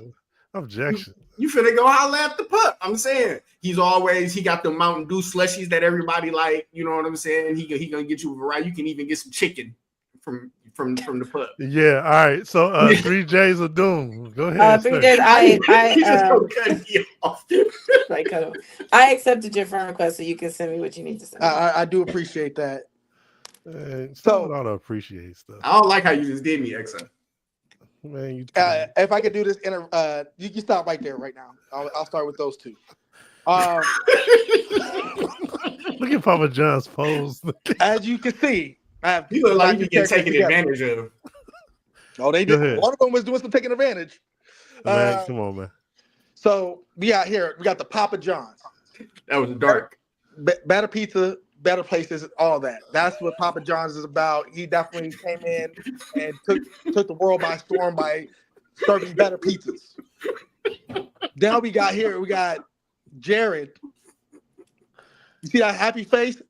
Objection. You finna go holler at the pup. I'm saying he got the Mountain Dew slushies that everybody like. You know what I'm saying? He gonna get you a variety. You can even get some chicken from the pup. Yeah. All right. So 3 J's of Doom. Go ahead. 3 J's. I accepted your friend request, so you can send me what you need to send. I do appreciate that. So I don't appreciate stuff. I don't like how you just did me, Exa. Man, if I could do this you can stop right there right now. I'll start with those two. Look at Papa John's pose. As you can see, you look like you get taken advantage of. Oh, they did. One of them was doing some taking advantage. Man, come on, man. So we got the Papa John's. That was dark. Better pizza, better places, all that. That's what Papa John's is about. He definitely came in and took the world by storm by serving better pizzas. Then we got Jared. You see that happy face?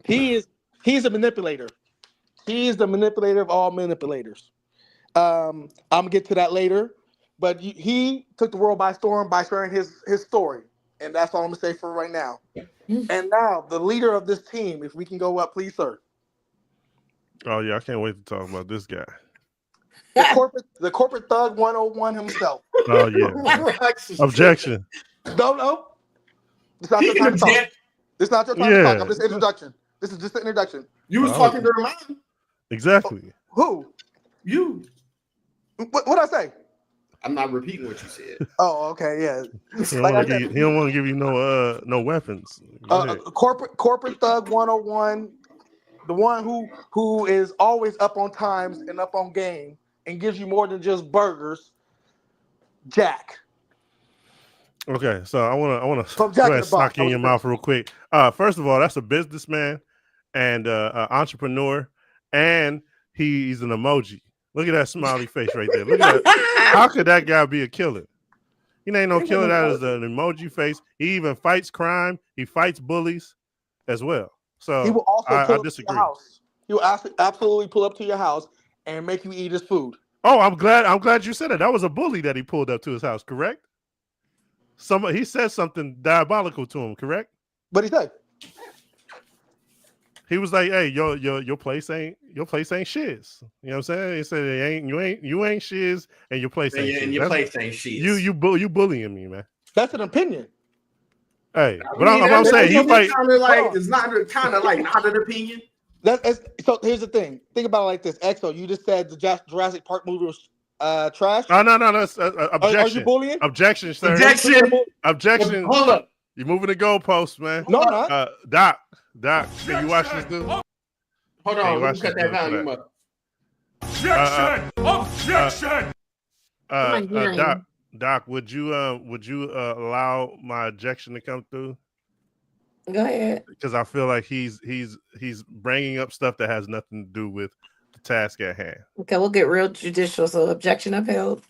He's a manipulator. He is the manipulator of all manipulators. I'm gonna get to that later, but he took the world by storm by sharing his story, and that's all I'm gonna say for right now. And now the leader of this team, if we can go up, please, sir. Oh yeah, I can't wait to talk about this guy. The corporate thug 101 himself. Oh yeah. Objection. No. It's not your time to talk. It's not your time to talk. I'm just introduction. This is just an introduction. You was talking to mine. Exactly. Who? You. What I say? I'm not repeating what you said. Oh, okay, yeah. He don't want to give you no weapons. Corporate thug 101, the one who is always up on times and up on game and gives you more than just burgers. Jack. Okay, so I want to go ahead and sock you in your mouth real quick. First of all, that's a businessman and an entrepreneur, and he's an emoji. Look at that smiley face right there. Look at that. How could that guy be a killer? He ain't no killer. That is an emoji face. He even fights crime. He fights bullies as well. So he will also I disagree. He will absolutely pull up to your house and make you eat his food. Oh, I'm glad you said it. That was a bully that he pulled up to his house, correct? He said something diabolical to him, correct? What he said? He was like, "Hey, your place ain't shiz." You know what I'm saying? He said, "You ain't shiz, and your place ain't shiz." And your place ain't shiz. You bullying me, man. That's an opinion. Hey, but I'm saying you fight. It's not kind of like not an opinion. So here's the thing. Think about it like this. EXO, you just said the Jurassic Park movie was trash. No, that's objection. Are you bullying? Objection, sir. Objection. Hold up. You're moving the goalposts, man. No, not. Doc, can you watch this dude? Hold on, let me cut that volume up. Objection! Doc, would you allow my objection to come through? Go ahead. Because I feel like he's bringing up stuff that has nothing to do with the task at hand. Okay, we'll get real judicial. So objection upheld.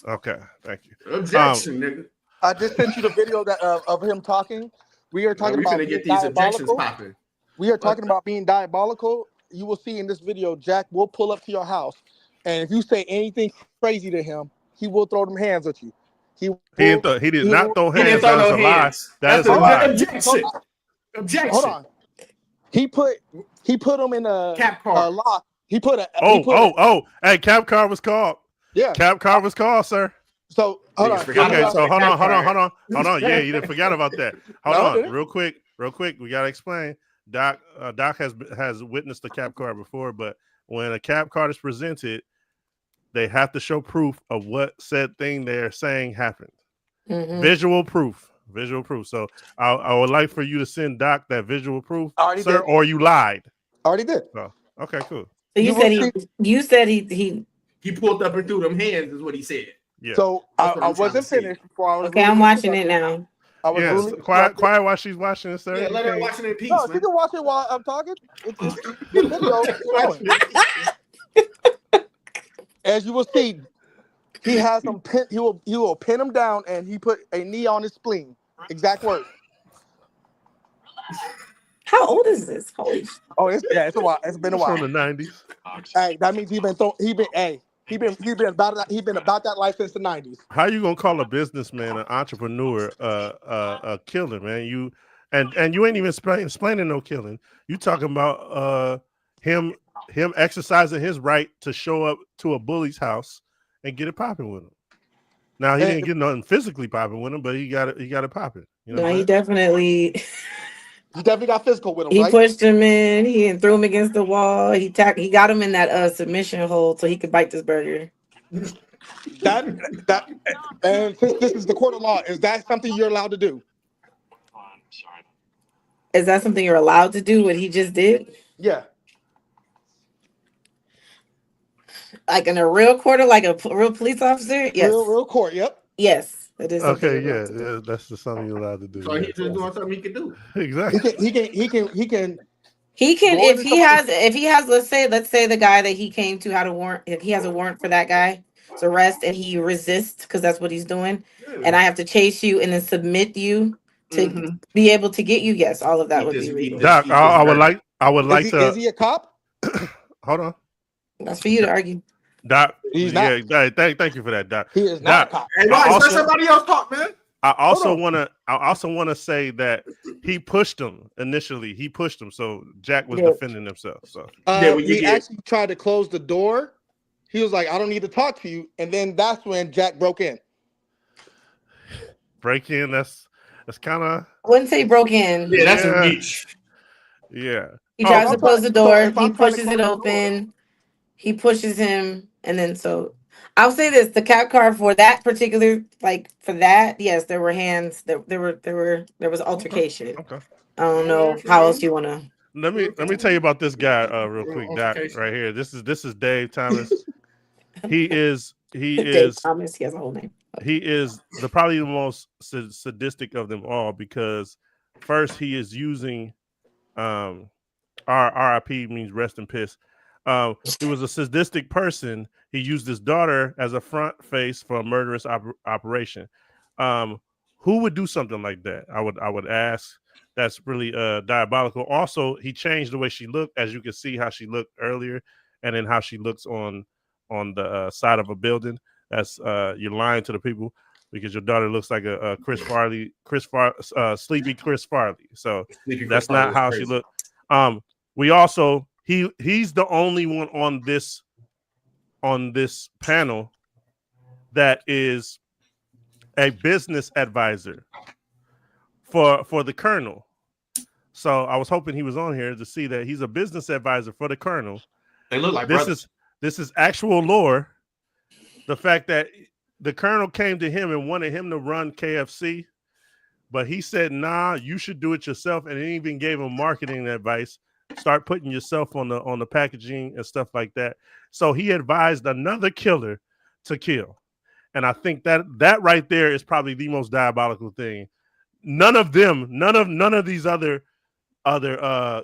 Okay, thank you. Objection, nigga. I just sent you the video of him talking. We are talking about get these objections popping. We are talking about being diabolical. You will see in this video, Jack will pull up to your house, and if you say anything crazy to him, he will throw them hands at you. He did not throw hands. That is a lie. That is a lie. Objection. Hold on. He put him in a cap car. Lock. He put a. Hey, cap car was called. Yeah. Cap car was called, sir. So hold on. Okay, so hold on. Yeah, you didn't forget about that. Hold on, real quick. We gotta explain. Doc has witnessed a cap card before, but when a cap card is presented, they have to show proof of what said thing they're saying happened. Mm-hmm. Visual proof. So I would like for you to send Doc that visual proof, sir, or you lied. Already did. Oh, okay, cool. So you said he pulled up and threw them hands is what he said. Yeah. So I wasn't finished before I was. Okay, I'm watching it now. Quiet while she's watching it, sir. Yeah, let her watch it in peace. No, she can watch it while I'm talking. As you will see, he has them pin. He will pin him down, and he put a knee on his spleen. Exact word. How old is this? Holy. Oh, it's a while. It's been a while. From the 90s. Hey, that means he's been about that life since the 90s. How you gonna call a businessman, an entrepreneur, a killer, man? You ain't even explaining no killing. You talking about him exercising his right to show up to a bully's house and get it popping with him. Now he didn't get nothing physically popping with him, but he got it popping. You know, he definitely got physical with him. He pushed him in. He threw him against the wall. He got him in that submission hold so he could bite this burger. That and since this is the court of law, is that something you're allowed to do? Is that something you're allowed to do? What he just did? Yeah. Like in a real court, like a real police officer? Yes. Real court. Yep. Yes. It is okay. Yeah. That's just something you're allowed to do. So he's just doing something he can do. Exactly. He can. If he has let's say the guy that he came to had a warrant. If he has a warrant for that guy's arrest and he resists because that's what he's doing, and I have to chase you and then submit you to be able to get you. Yes, all of that would be reasonable. Doc, I would like to. Is he a cop? Hold on. That's for you to argue. Doc, He's not. Thank you for that, Doc. He is not a cop. Hey, let somebody else talk, man. I also want to say that he pushed him initially. He pushed him, so Jack was defending himself. So he actually tried to close the door. He was like, "I don't need to talk to you," and then that's when Jack broke in. Break in. That's kind of. I wouldn't say broke in. Yeah, that's a reach. Yeah. He tries to close the door. He pushes it open. He pushes him, and then so I'll say this: the cap car for that particular, for that, yes, there were hands. There was altercation. Okay. I don't know how else you want to. Let me tell you about this guy real quick, Doc. Right here. This is Dave Thomas. He is Dave Thomas. He has a whole name. He is probably the most sadistic of them all because first he is using RIP means rest in piss. He was a sadistic person. He used his daughter as a front face for a murderous operation. Who would do something like that? I would ask. That's really diabolical. Also, he changed the way she looked, as you can see how she looked earlier, and then how she looks on the side of a building. That's you're lying to the people because your daughter looks like a sleepy Chris Farley. So that's not how she looked. We also he's the only one on this panel that is a business advisor for the colonel. So I was hoping he was on here to see that he's a business advisor for the colonel. They look like brothers. This is actual lore. The fact that the colonel came to him and wanted him to run KFC, but he said, "Nah, you should do it yourself," and he even gave him marketing advice. Start putting yourself on the packaging and stuff like that. So he advised another killer to kill. And I think that right there is probably the most diabolical thing. None of these other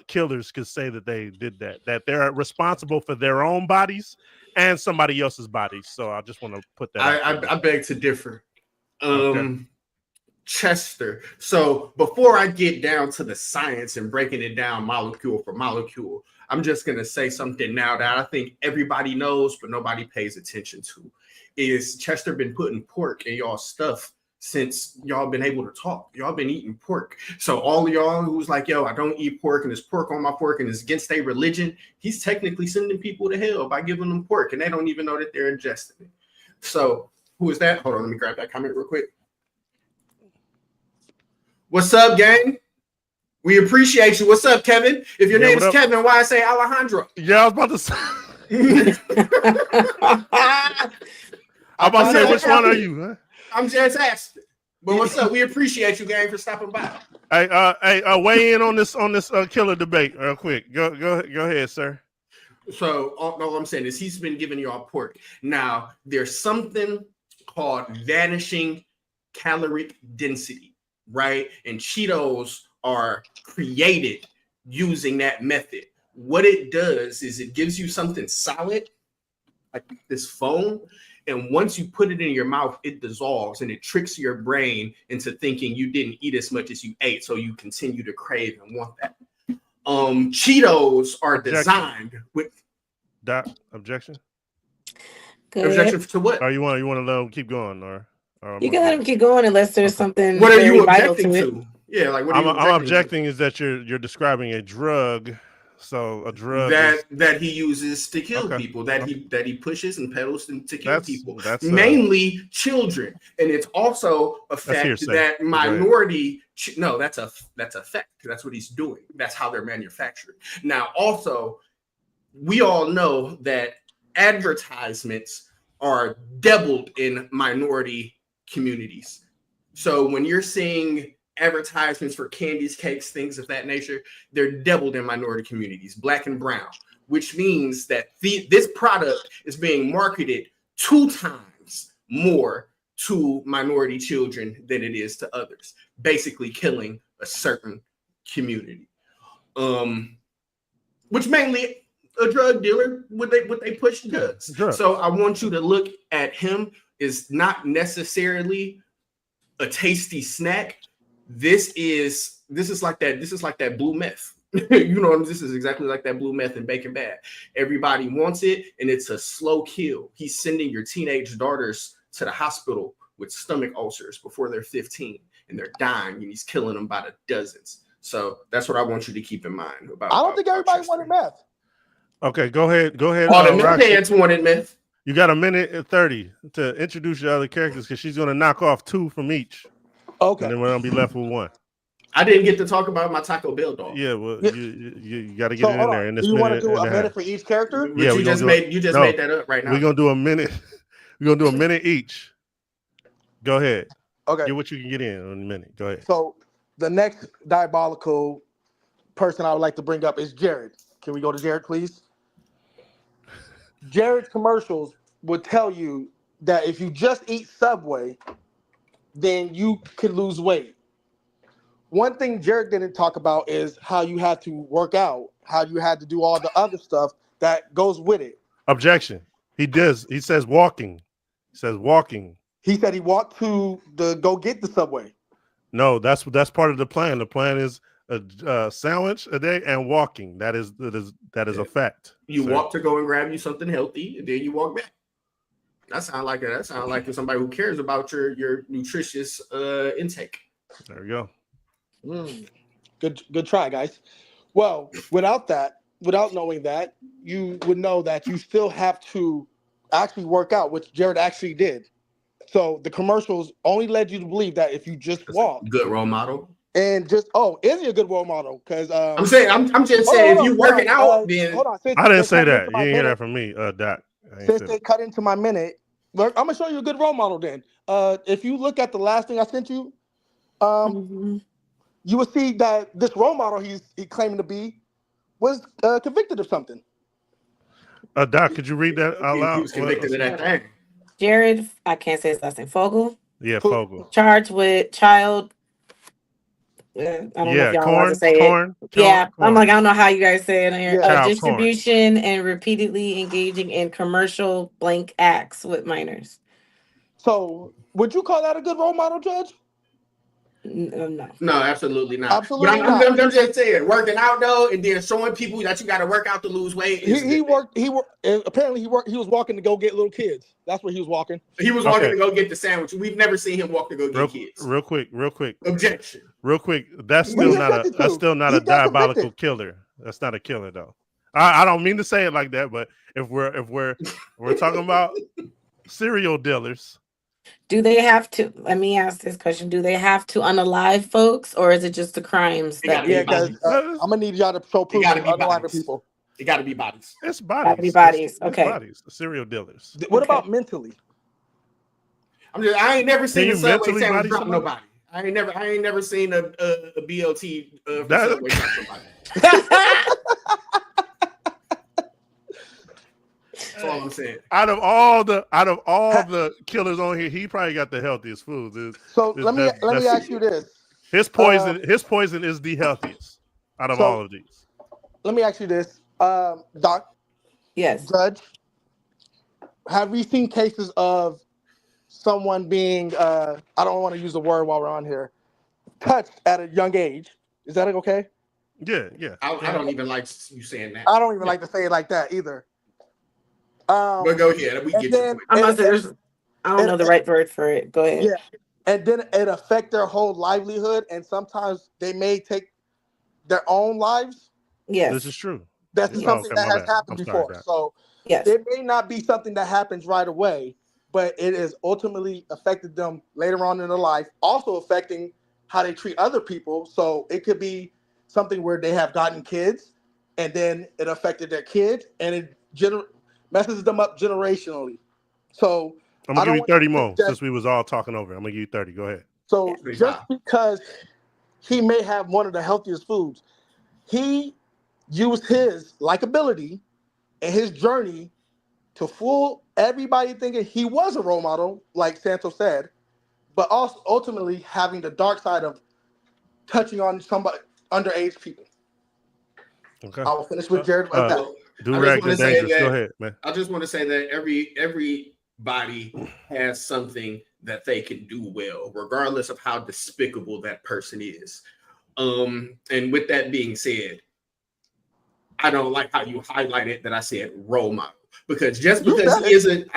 killers could say that they did that they're responsible for their own bodies and somebody else's bodies. So I just want to put that I beg to differ. Okay. Chester. So before I get down to the science and breaking it down molecule for molecule, I'm just going to say something now that I think everybody knows, but nobody pays attention to. Is Chester been putting pork in y'all stuff since y'all been able to talk? Y'all been eating pork. So all of y'all who's like, yo, I don't eat pork and there's pork on my pork and it's against their religion, he's technically sending people to hell by giving them pork and they don't even know that they're ingesting it. So who is that? Hold on, let me grab that comment real quick. What's up, gang? We appreciate you. What's up, Kevin? If your name is Kevin, why I say Alejandro? Yeah, I was about to say. I'm about to say, which one are you? Huh? I'm just asking. But what's up? We appreciate you, gang, for stopping by. Hey, weigh in on this killer debate real quick. Go ahead, sir. So all I'm saying is he's been giving y'all pork. Now, there's something called vanishing caloric density, right? And Cheetos are created using that method. What it does is it gives you something solid, like this foam, and once you put it in your mouth, it dissolves and it tricks your brain into thinking you didn't eat as much as you ate, so you continue to crave and want that. Cheetos are designed with objection. Good. Objection to what? Or you want to let him keep going, or you can let him keep going unless there's something. What are you objecting to? Yeah, like what are I'm objecting is that you're describing a drug. So a drug that he uses to kill people, that he pushes and peddles to kill people, that's mainly children, and it's also a fact that minority. No, that's a fact. That's what he's doing. That's how they're manufactured. Now, also, we all know that advertisements are doubled in minority communities. So when you're seeing advertisements for candies, cakes, things of that nature, they're doubled in minority communities, black and brown, which means that this product is being marketed 2 times more to minority children than it is to others, basically killing a certain community. Which mainly a drug dealer, would they push drugs. So I want you to look at him as not necessarily a tasty snack. this is like that blue meth. You know, this is exactly like that blue meth in Breaking Bad. Everybody wants it, and it's a slow kill. He's sending your teenage daughters to the hospital with stomach ulcers before they're 15, and they're dying, and he's killing them by the dozens. So that's what I want you to keep in mind about. I don't think everybody wanted meth. Okay, go ahead. All the meth heads wanted meth. You got a minute and 30 to introduce your other characters because she's going to knock off 2 from each. Okay. And then we're going to be left with 1. I didn't get to talk about my Taco Bell dog. Yeah, well, you got to get it in there. Do you want to do a minute for each character? Yeah, you just made that up right now. We're going to do a minute. We're going to do a minute each. Go ahead. Okay. Get what you can get in a minute. Go ahead. So the next diabolical person I would like to bring up is Jared. Can we go to Jared, please? Jared's commercials would tell you that if you just eat Subway, then you could lose weight. One thing Jared didn't talk about is how you had to work out, how you had to do all the other stuff that goes with it. Objection. He does. He says walking. He says walking. He said he walked to go get the Subway. No, that's part of the plan. The plan is a sandwich a day and walking. That is a fact. You walk to go and grab you something healthy, and then you walk back. That sounds like somebody who cares about your nutritious intake. There we go. Good try, guys. Well, without knowing that, you would know that you still have to actually work out, which Jared actually did. So the commercials only led you to believe that if you just walk. Good role model. And just is he a good role model? Because I'm just saying if you working out, then hold on. I didn't say that. You didn't hear that from me, Doc. Since they cut into my minute, look, I'm gonna show you a good role model. Then, if you look at the last thing I sent you, you will see that this role model he claiming to be was convicted of something. Doc, could you read that out loud? He was convicted of that thing. Jared, I can't say his last name. Fogel. Yeah, Fogel. Charged with child. I don't know if y'all want to say it. Corn. I'm like, I don't know how you guys say it in here. Distribution and repeatedly engaging in commercial blank acts with minors. So, would you call that a good role model, Judge? No, absolutely not. Absolutely not. I'm just saying, working out though, and then showing people that you got to work out to lose weight. He worked. Apparently, he was walking to go get little kids. That's where he was walking. He was walking to go get the sandwich. We've never seen him walk to go get kids. Real quick. Objection. Real quick. That's still not a diabolical killer. That's not a killer though. I don't mean to say it like that, but if we're talking about serial dealers. Do they have to? Let me ask this question: do they have to unalive folks, or is it just the crimes? Because I'm gonna need y'all to show proof of unalive people. It got to be bodies. It's bodies. Gotta be bodies. Okay. Bodies. Serial dealers. What about mentally? I ain't never seen a Subway sandwich drop nobody. I ain't never seen a BLT Subway drop somebody. That's all I'm saying. Out of all the killers on here, he probably got the healthiest foods. Let me ask you this: his poison is the healthiest out of all of these. Let me ask you this, Doc. Yes. Judge, have we seen cases of someone being I don't want to use the word while we're on here, touched at a young age? Is that okay? Yeah. I don't even like you saying that. I don't even like to say it like that either. But go ahead. We get you. I don't know the right word for it. Go ahead. Yeah, and then it affect their whole livelihood, and sometimes they may take their own lives. Yes, this is true. That's something that has happened before. So yes, it may not be something that happens right away, but it has ultimately affected them later on in their life. Also affecting how they treat other people. So it could be something where they have gotten kids, and then it affected their kids, and it messes them up generationally. So I'm gonna give you 30 more since we was all talking over. I'm gonna give you 30. Go ahead. So just because he may have one of the healthiest foods, he used his likability and his journey to fool everybody thinking he was a role model, like Santo said, but also ultimately having the dark side of touching on somebody underage people. Okay. I will finish with Jared like that. Go ahead, man. I just want to say that everybody has something that they can do well, regardless of how despicable that person is. And with that being said, I don't like how you highlighted that I said role model, because just because he isn't,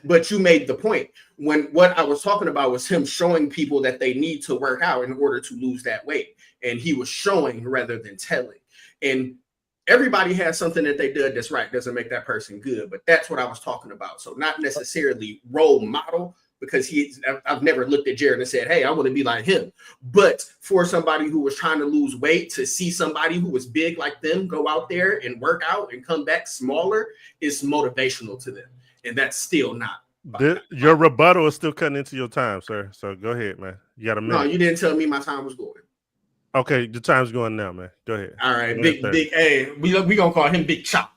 but you made the point. When what I was talking about was him showing people that they need to work out in order to lose that weight. And he was showing rather than telling. And everybody has something that they did that's right. Doesn't make that person good, but that's what I was talking about. So not necessarily role model, because I've never looked at Jared and said, hey, I want to be like him. But for somebody who was trying to lose weight, to see somebody who was big like them go out there and work out and come back smaller is motivational to them. And that's still not. Your rebuttal is still cutting into your time, sir. So go ahead, man. You got a minute. No, you didn't tell me my time was going. Okay, the time's going now, man. Go ahead. All right, big. Hey, we gonna call him Big Chop.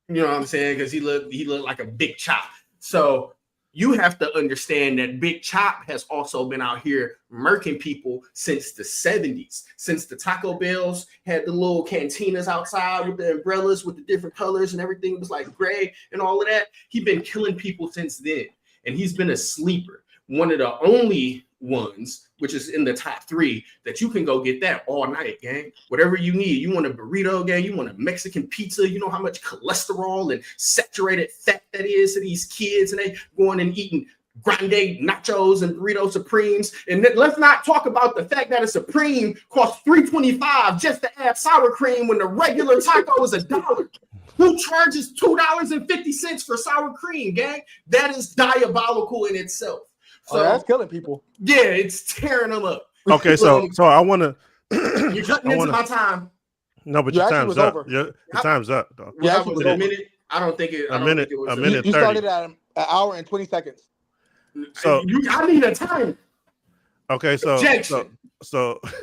You know what I'm saying? Because he looked like a big chop. So you have to understand that Big Chop has also been out here murking people since the 70s, since the Taco Bells had the little cantinas outside with the umbrellas with the different colors and everything was like gray and all of that. He's been killing people since then, and he's been a sleeper. One of the only ones, which is in the top 3, that you can go get that all night, gang. Whatever you need. You want a burrito, gang. You want a Mexican pizza. You know how much cholesterol and saturated fat that is to these kids, and they going and eating grande nachos and burrito supremes. And let's not talk about the fact that a supreme costs $3.25 just to add sour cream when the regular taco is $1. Who charges $2.50 for sour cream, gang? That is diabolical in itself. So that's killing people. Yeah, it's tearing them up. Okay, so I want to. You're cutting into my time. No, but your time's up. Your time's up, though. Yeah, was a minute. I don't think it. A minute. A minute. You started at an hour and 20 seconds. So I need a time. Okay, so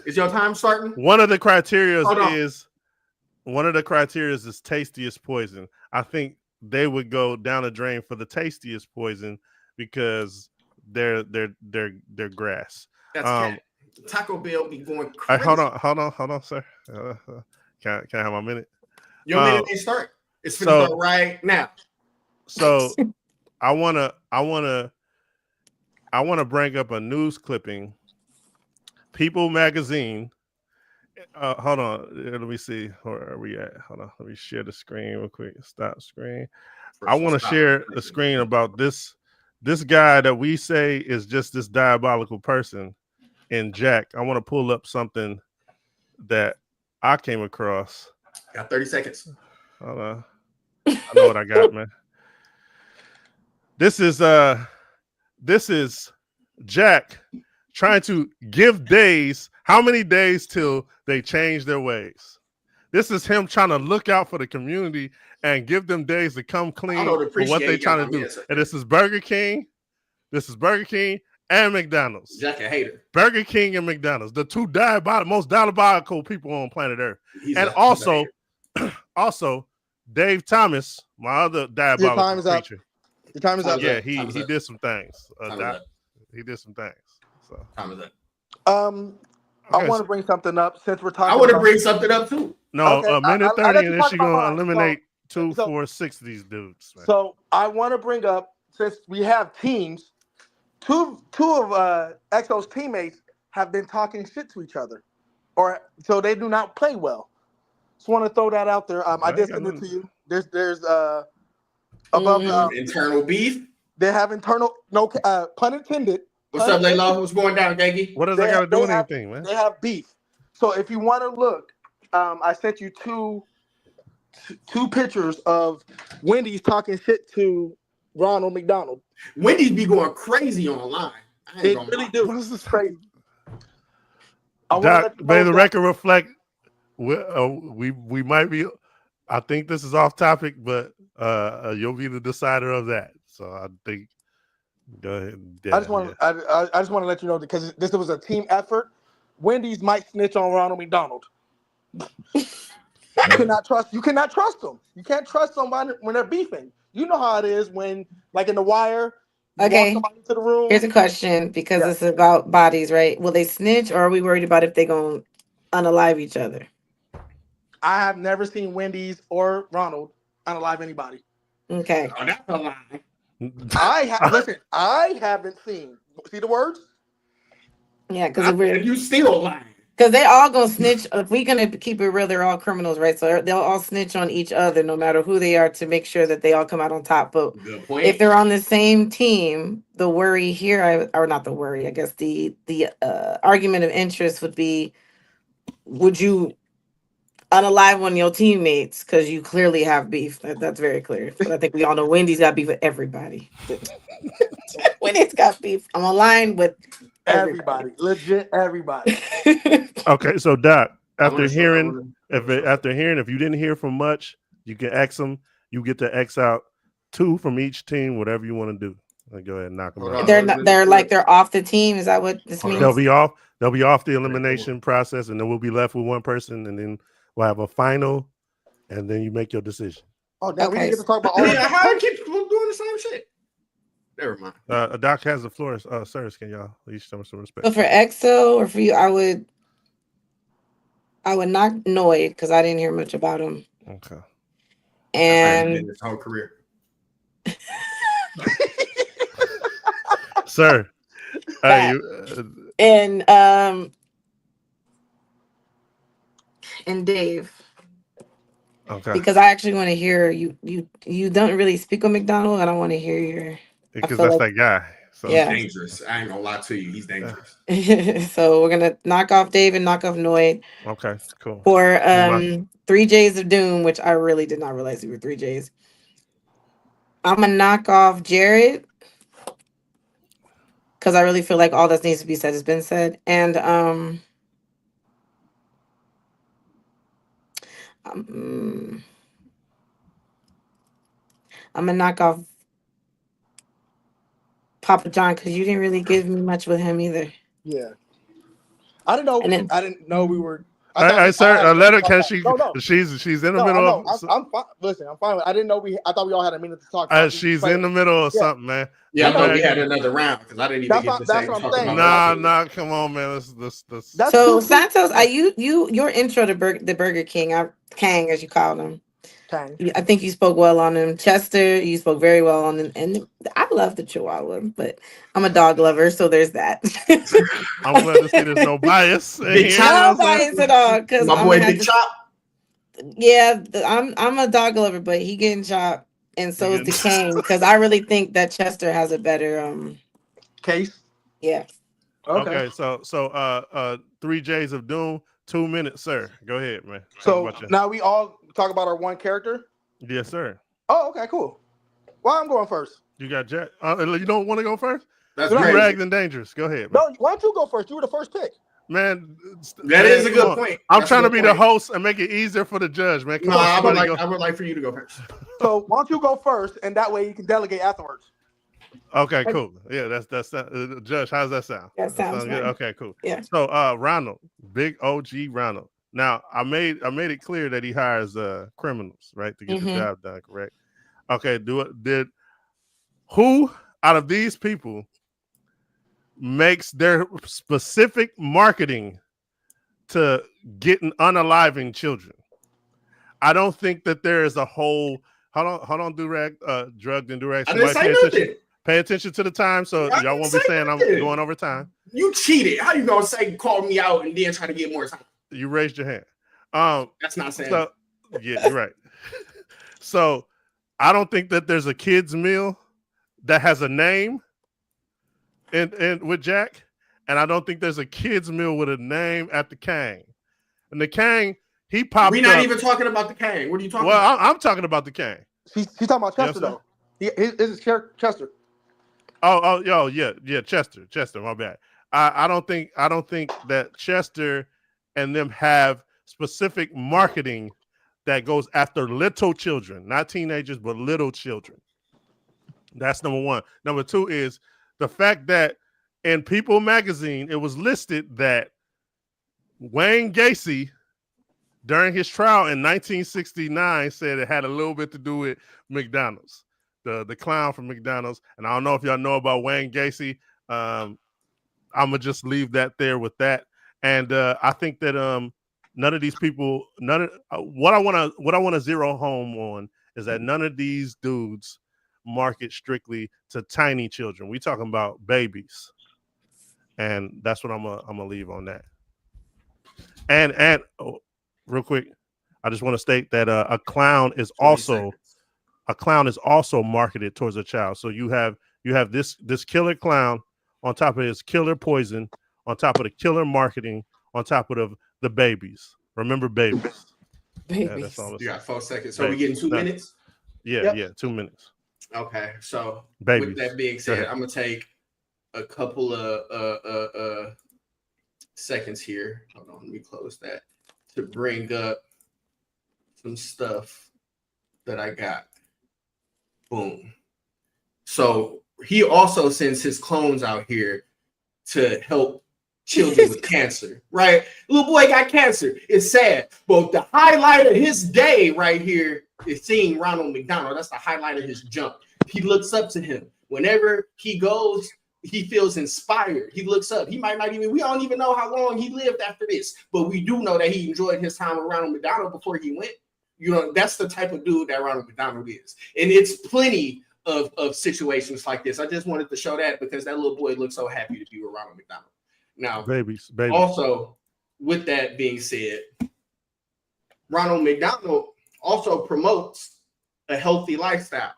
is your time starting? One of the criteria is tastiest poison. I think they would go down the drain for the tastiest poison because they're grass. That's Taco Bell be going crazy. Hold on, sir. Can I have my minute? Your minute ain't start. It's finna start right now. So I wanna bring up a news clipping. People magazine. Hold on. Let me see. Where are we at? Hold on. Let me share the screen real quick. Stop screen. I want to share the screen about this guy that we say is just this diabolical person in Jack. I want to pull up something that I came across. Got 30 seconds. Hold on. I know what I got, man. This is Jack trying to give days. How many days till they change their ways? This is him trying to look out for the community and give them days to come clean for what they're trying to do. And this is Burger King. And McDonald's. Jack a hater. Burger King and McDonald's, the two most diabolical people on planet Earth. Also, Dave Thomas, my other diabolical creature. Your time is up. Yeah, he did some things. He did some things. So time is up. I want to bring something up since we're talking. I want to bring something up too. No, a minute 30, and then she's gonna eliminate 2, 4, 6 of these dudes. Man. So I want to bring up, since we have teams, two of Exo's teammates have been talking shit to each other, so they do not play well. Just want to throw that out there. I did send it to you. There's above internal beef. They have internal, no pun intended. What's up, Layla? What's going down, Gangy? What does that got to do with anything, man? They have beef. So if you want to look, I sent you two pictures of Wendy's talking shit to Ronald McDonald. Wendy's be going crazy online. They really do. What is this? Crazy. May the record reflect. We might be. I think this is off topic, but you'll be the decider of that. So I think. Go ahead. Yeah, I just want to let you know, because this was a team effort. Wendy's might snitch on Ronald McDonald. You cannot trust them. You can't trust somebody when they're beefing. You know how it is when, like in The Wire, okay, somebody into the room. Here's a question, because it's about bodies, right? Will they snitch, or are we worried about if they're going to unalive each other? I have never seen Wendy's or Ronald unalive anybody. Okay. Oh, that's a lie. Listen. I haven't seen. See the words? Yeah, because we're You still lying. because they all gonna snitch. If we gonna keep it real, they're all criminals, right? So they'll all snitch on each other, no matter who they are, to make sure that they all come out on top. But Good point. if they're on the same team, the worry here, or not the worry, I guess the argument of interest would be, would you unalive one of your teammates because you clearly have beef? That's very clear. But I think we all know Wendy's got beef with everybody. Wendy's got beef. I'm aligned with Everybody. Legit everybody. Okay, so Doc, after If hearing, if you didn't hear from much, you can X them. You get to X out 2 from each team, whatever you want to do. Go ahead and knock them out. They're off the team. Is that what this means? They'll be off the elimination process, and then we'll be left with one person, and then we'll have a final, and then you make your decision. Oh, damn, we didn't get to talk about all Yeah, how I keep doing the same shit. Never mind. Doc has the floor. Sirs, can y'all please show some respect? But for EXO or for you, I would knock Noid because I didn't hear much about him. Okay. And his whole career. Sir. And Dave. Okay. Because I actually want to hear you don't really speak on McDonald. I don't want to hear your, because that's like, that guy. So yeah. He's dangerous. I ain't gonna lie to you. He's dangerous. So we're gonna knock off Dave and knock off Noid. Okay, cool. For 3 J's of Doom, which I really did not realize you were 3 J's. I'm gonna knock off Jared because I really feel like all that needs to be said has been said. And I'm gonna knock off Papa John because you didn't really give me much with him either. Yeah, I didn't know. I didn't know we were. Sir, let her. Can she? No. She's in the middle of. I'm fine. Listen, I'm fine. I didn't know I thought we all had a minute to talk. She's in the middle of something, man. Yeah, I thought we had another round because I didn't even get to say. That's what I'm saying. Nah, come on, man. This. So Santos, your intro to the Burger King, Kang as you called him. Kang. I think you spoke well on him. Chester, you spoke very well on him, and I love the Chihuahua, but I'm a dog lover, so there's that. I'm glad to see there's no bias. No bias at all, because my boy Big Chop. Yeah, I'm a dog lover, but he getting chopped, and so is the Kang, because I really think that Chester has a better case. Yeah. Okay. So 3 J's of Doom, 2 minutes, sir. Go ahead, man. So now we all talk about our one character. Yes, sir. Oh, okay, cool. Well, I'm going first. You got Jack. You don't want to go first? That's ragged and dangerous. Go ahead, man. No, why don't you go first? You were the first pick. Man, that is a good point. I'm trying to be the host and make it easier for the judge, man. No, I would like for you to go first. So why don't you go first, and that way you can delegate afterwards. Okay, cool. Yeah, that's Judge. How does that sound? That sounds good. Okay, cool. Yeah. So Ronald, big OG Ronald. Now I made it clear that he hires criminals, right, to get the job done, correct? Okay, who out of these people makes their specific marketing to getting unaliving children? I don't think that there is a whole hold on, Durag, drugged and Durag. I didn't say nothing. Pay attention to the time, so y'all won't be saying I'm going over time. You cheated. How you gonna say call me out and then try to get more time? You raised your hand. That's not saying. So, yeah, you're right. So I don't think that there's a kids meal that has a name and with Jack, and I don't think there's a kids meal with a name at the Kang. And the Kang, he popped. We're not even talking about the Kang. What are you talking about? Well, I'm talking about the Kang. He's talking about Chester though. This is Chester. Yeah, Chester. My bad. I don't think that Chester and them have specific marketing that goes after little children, not teenagers, but little children. That's number one. Number two is the fact that in People magazine, it was listed that Wayne Gacy, during his trial in 1969, said it had a little bit to do with McDonald's, the clown from McDonald's. And I don't know if y'all know about Wayne Gacy. I'm gonna just leave that there with that. And I think that none of these people, what I want to zero home on is that none of these dudes market strictly to tiny children. We talking about babies, and that's what I'm gonna leave on that. And real quick, I just want to state that a clown is 20 also seconds. marketed towards a child. So you have this killer clown on top of his killer poison, on top of the killer marketing, on top of the babies. Remember babies. Yeah, that's all. You got 4 seconds. So we getting 2 minutes? Yeah, yeah, 2 minutes. Okay. So Babies. with that being said, I'm gonna take a couple of seconds here. Hold on, let me close that to bring up some stuff that I got. Boom. So he also sends his clones out here to help children with cancer, right? Little boy got cancer. It's sad. But the highlight of his day right here is seeing Ronald McDonald. That's the highlight of his jump. He looks up to him. Whenever he goes, he feels inspired. He looks up. He might not even, we don't even know how long he lived after this, but we do know that he enjoyed his time with Ronald McDonald before he went. You know, that's the type of dude that Ronald McDonald is. And it's plenty of situations like this. I just wanted to show that because that little boy looked so happy to be with Ronald McDonald. Now, babies. Also, with that being said, Ronald McDonald also promotes a healthy lifestyle.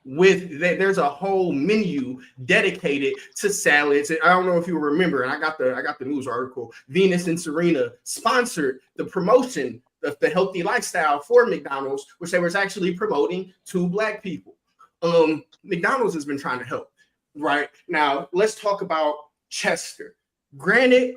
There's a whole menu dedicated to salads. And I don't know if you remember, and I got the news article. Venus and Serena sponsored the promotion of the healthy lifestyle for McDonald's, which they was actually promoting to Black people. McDonald's has been trying to help. Right now, let's talk about Chester. Granted,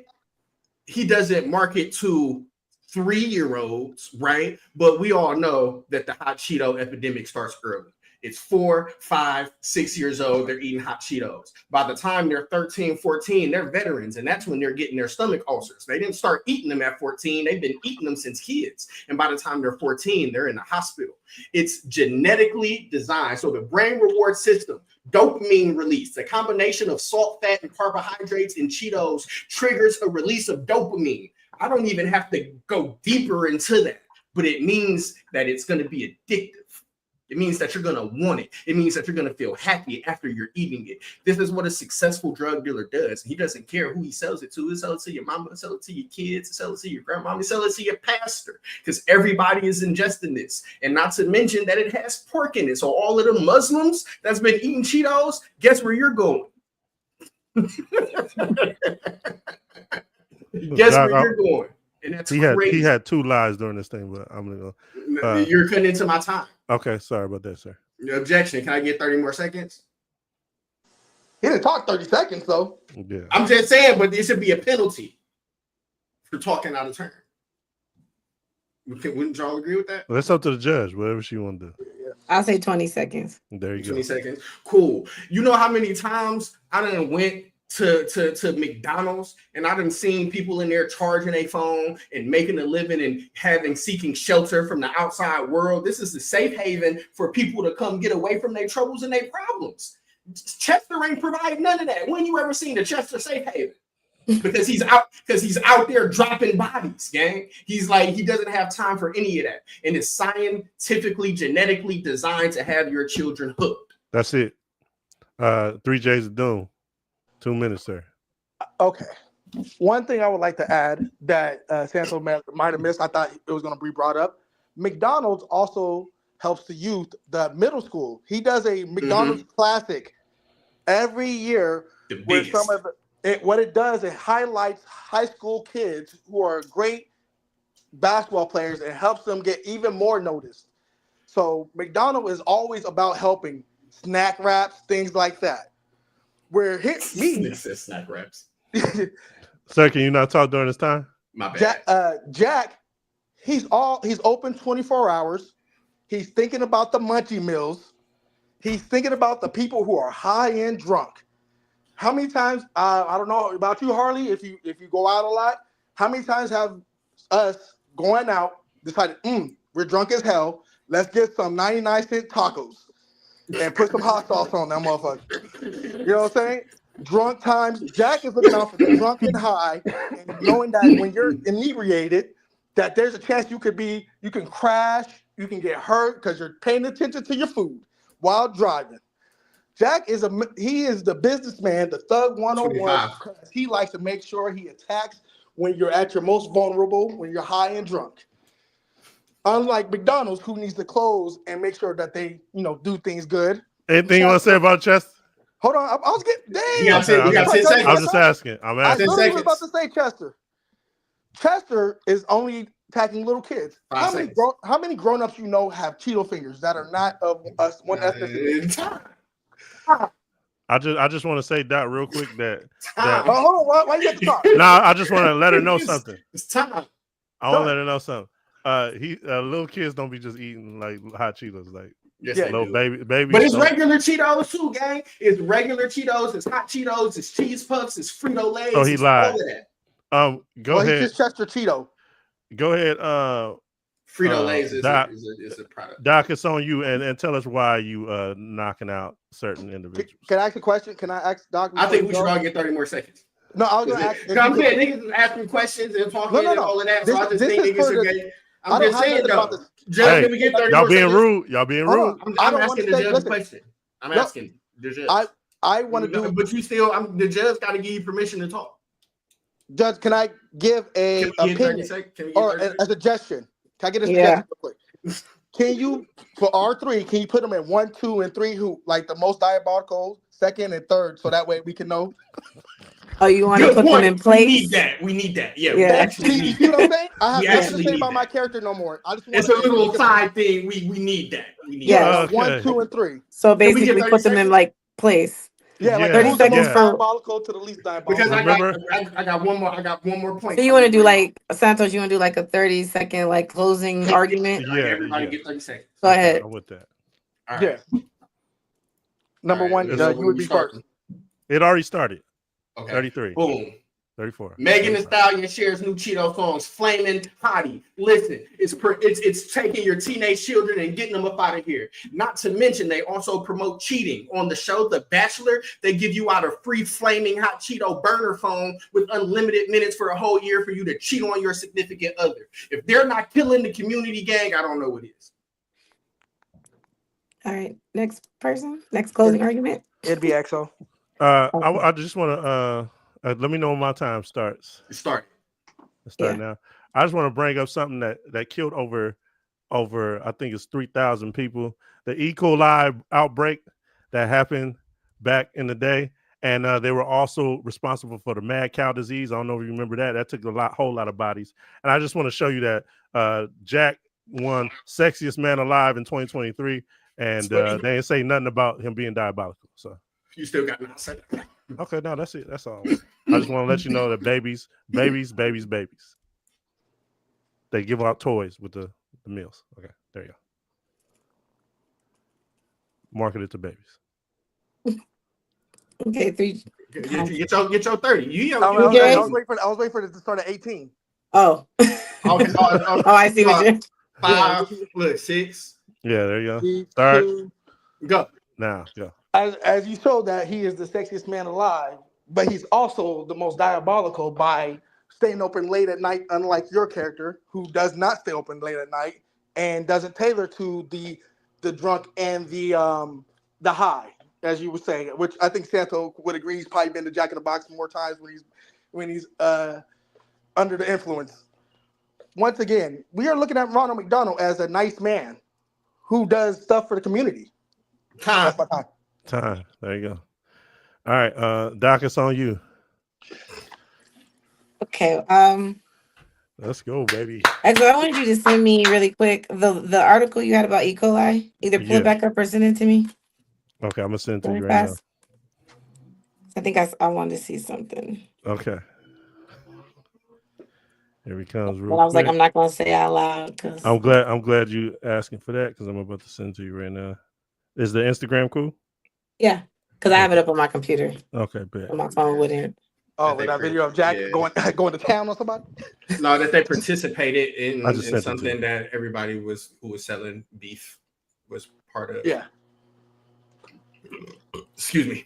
he doesn't market to 3-year-olds, right? But we all know that the hot Cheeto epidemic starts early. It's 4, 5, 6 years old. They're eating hot Cheetos. By the time they're 13, 14, they're veterans. And that's when they're getting their stomach ulcers. They didn't start eating them at 14. They've been eating them since kids. And by the time they're 14, they're in the hospital. It's genetically designed. So the brain reward system, dopamine release, the combination of salt, fat, and carbohydrates in Cheetos triggers a release of dopamine. I don't even have to go deeper into that, but it means that it's going to be addictive. It means that you're going to want it. It means that you're going to feel happy after you're eating it. This is what a successful drug dealer does. He doesn't care who he sells it to. He sells it to your mama, sell it to your kids, sell it to your grandmama, sell it to your pastor, because everybody is ingesting this. And not to mention that it has pork in it. So all of the Muslims that's been eating Cheetos, guess where you're going? Guess where you're going. And that's crazy. He had 2 lies during this thing, but I'm going to go. You're cutting into my time. Okay, sorry about that, sir. Objection. Can I get 30 more seconds? He didn't talk 30 seconds, though. Yeah. I'm just saying, but there should be a penalty for talking out of turn. Wouldn't y'all agree with that? Well, that's up to the judge, whatever she want to do. I'll say 20 seconds. There you 20 go. seconds. Cool. You know how many times I done went to McDonald's and I done seen people in there charging a phone and making a living and seeking shelter from the outside world. This is the safe haven for people to come get away from their troubles and their problems. Chester ain't provide none of that. When you ever seen a Chester safe haven? Because he's out there dropping bodies, gang. He's like, he doesn't have time for any of that. And it's scientifically, genetically designed to have your children hooked. That's it. 3 J's of Doom. 2 minutes, sir. Okay. One thing I would like to add that Santo might have missed, I thought it was going to be brought up. McDonald's also helps the youth, the middle school. He does a McDonald's Classic every year. Where some of what it does, it highlights high school kids who are great basketball players and helps them get even more noticed. So McDonald's is always about helping snack wraps, things like that. Where says snack wraps. Sir, can you not talk during this time? My bad. Jack, he's open 24 hours. He's thinking about the munchie meals. He's thinking about the people who are high and drunk. How many times, I don't know about you, Harley, if you go out a lot, how many times have us going out decided, we're drunk as hell, let's get some 99-cent tacos and put some hot sauce on that motherfucker. You know what I'm saying? Drunk times. Jack is looking out for the drunk and high, and knowing that when you're inebriated, that there's a chance you can crash, you can get hurt because you're paying attention to your food. while driving. Jack is the businessman, the thug 101. Because he likes to make sure he attacks when you're at your most vulnerable, when you're high and drunk. Unlike McDonald's, who needs to close and make sure that they, do things good. Anything you want to say about Chester? Hold on, I was getting. Damn, You got 10 seconds. I'm just asking. I'm I asking. literally was about to say Chester. Chester is only attacking little kids. How many grown-ups have Cheeto fingers that are not of us one ethnicity? I just want to say that real quick that hold on, why you get to talk? Nah, I just want to let her know something. It's time. I want to let her know something. Little kids don't be just eating like hot Cheetos, like little baby. But it's regular Cheetos too, gang. It's regular Cheetos. It's hot Cheetos. It's cheese puffs. It's Frito Lays. So he lied. All of that. Go ahead. He's just Chester Cheeto. Go ahead. Frito Lays is a product. Doc, it's on you, and tell us why you knocking out certain individuals. Can I ask a question? Can I ask Doc? I think we should all get 30 more seconds. No, I was going to ask. I'm saying niggas is asking questions and talking and all of that. So I just think niggas are getting. I'm just saying though. Judge, can we get 30 y'all more being seconds? rude. Y'all being rude. I'm asking the judge a question. I'm asking the judge. I want to do, but you still. The judge got to give you permission to talk. Judge, can I give an opinion or a suggestion? Can I get a suggestion real quick? Can you, for R3, can you put them in 1, 2, and 3 who like the most diabolical, second and third, so that way we can know? Oh, you want to put them in place? We need that. Yeah. You see what I'm saying? I have nothing to say about my character no more. I just want it's a little side thing. We need that. We need that. 1, 2, and 3. So basically, put them in like place. Yeah, like 30 seconds from diabolical to the least diabolical. Because I got one more point. So you want to do like Santos? You want to do like a 30-second like closing argument? Yeah, everybody get 30 seconds. Go ahead. I'm with that. All right. Yeah. Number one, you would be first. It already started. Okay. 33. Boom. 34. Megan Thee Stallion shares new Cheeto songs, Flaming Hottie. Listen, it's taking your teenage children and getting them up out of here. Not to mention, they also promote cheating. On the show The Bachelor, they give you out a free Flaming Hot Cheeto burner phone with unlimited minutes for a whole year for you to cheat on your significant other. If they're not killing the community, gang, I don't know what is. All right, next person, next closing argument. It'd be EXO. I just want to let me know when my time starts. It started. Let's start now. I just want to bring up something that killed over I think it's 3,000 people. The E. coli outbreak that happened back in the day, and they were also responsible for the mad cow disease. I don't know if you remember that. That took whole lot of bodies. And I just want to show you that Jack won Sexiest Man Alive in 2023, and they didn't say nothing about him being diabolical. So. You still got nothing to say. Okay, no, that's it. That's all. I just want to let you know that babies. They give out toys with the meals. Okay, there you go. Marketed to babies. Okay, 3. Get your 30. I was waiting for it to start at 18. Oh. I see what you're. 5, look, 6. Yeah, there you go. Start. Go. Now, go. As you showed that he is the sexiest man alive, but he's also the most diabolical by staying open late at night, unlike your character, who does not stay open late at night and doesn't tailor to the drunk and the high, as you were saying, which I think Santo would agree. He's probably been to Jack in the Box more times when he's under the influence. Once again, we are looking at Ronald McDonald as a nice man who does stuff for the community. Time. There you go. All right, Doc, it's on you. Okay. Let's go, baby. Actually, I wanted you to send me really quick the article you had about E. coli. Either pull it back up or send it to me. Okay, I'm gonna send it to you right fast. Now. I think I wanted to see something. Okay. Here he comes. But I was like, I'm not gonna say it out loud because I'm glad you asking for that because I'm about to send it to you right now. Is the Instagram cool? Yeah, because I have it up on my computer. Okay, bet. On my phone with it. Oh, with that video of Jack going to town or somebody? No, that they participated in something that everybody who was selling beef was part of. Yeah. Excuse me.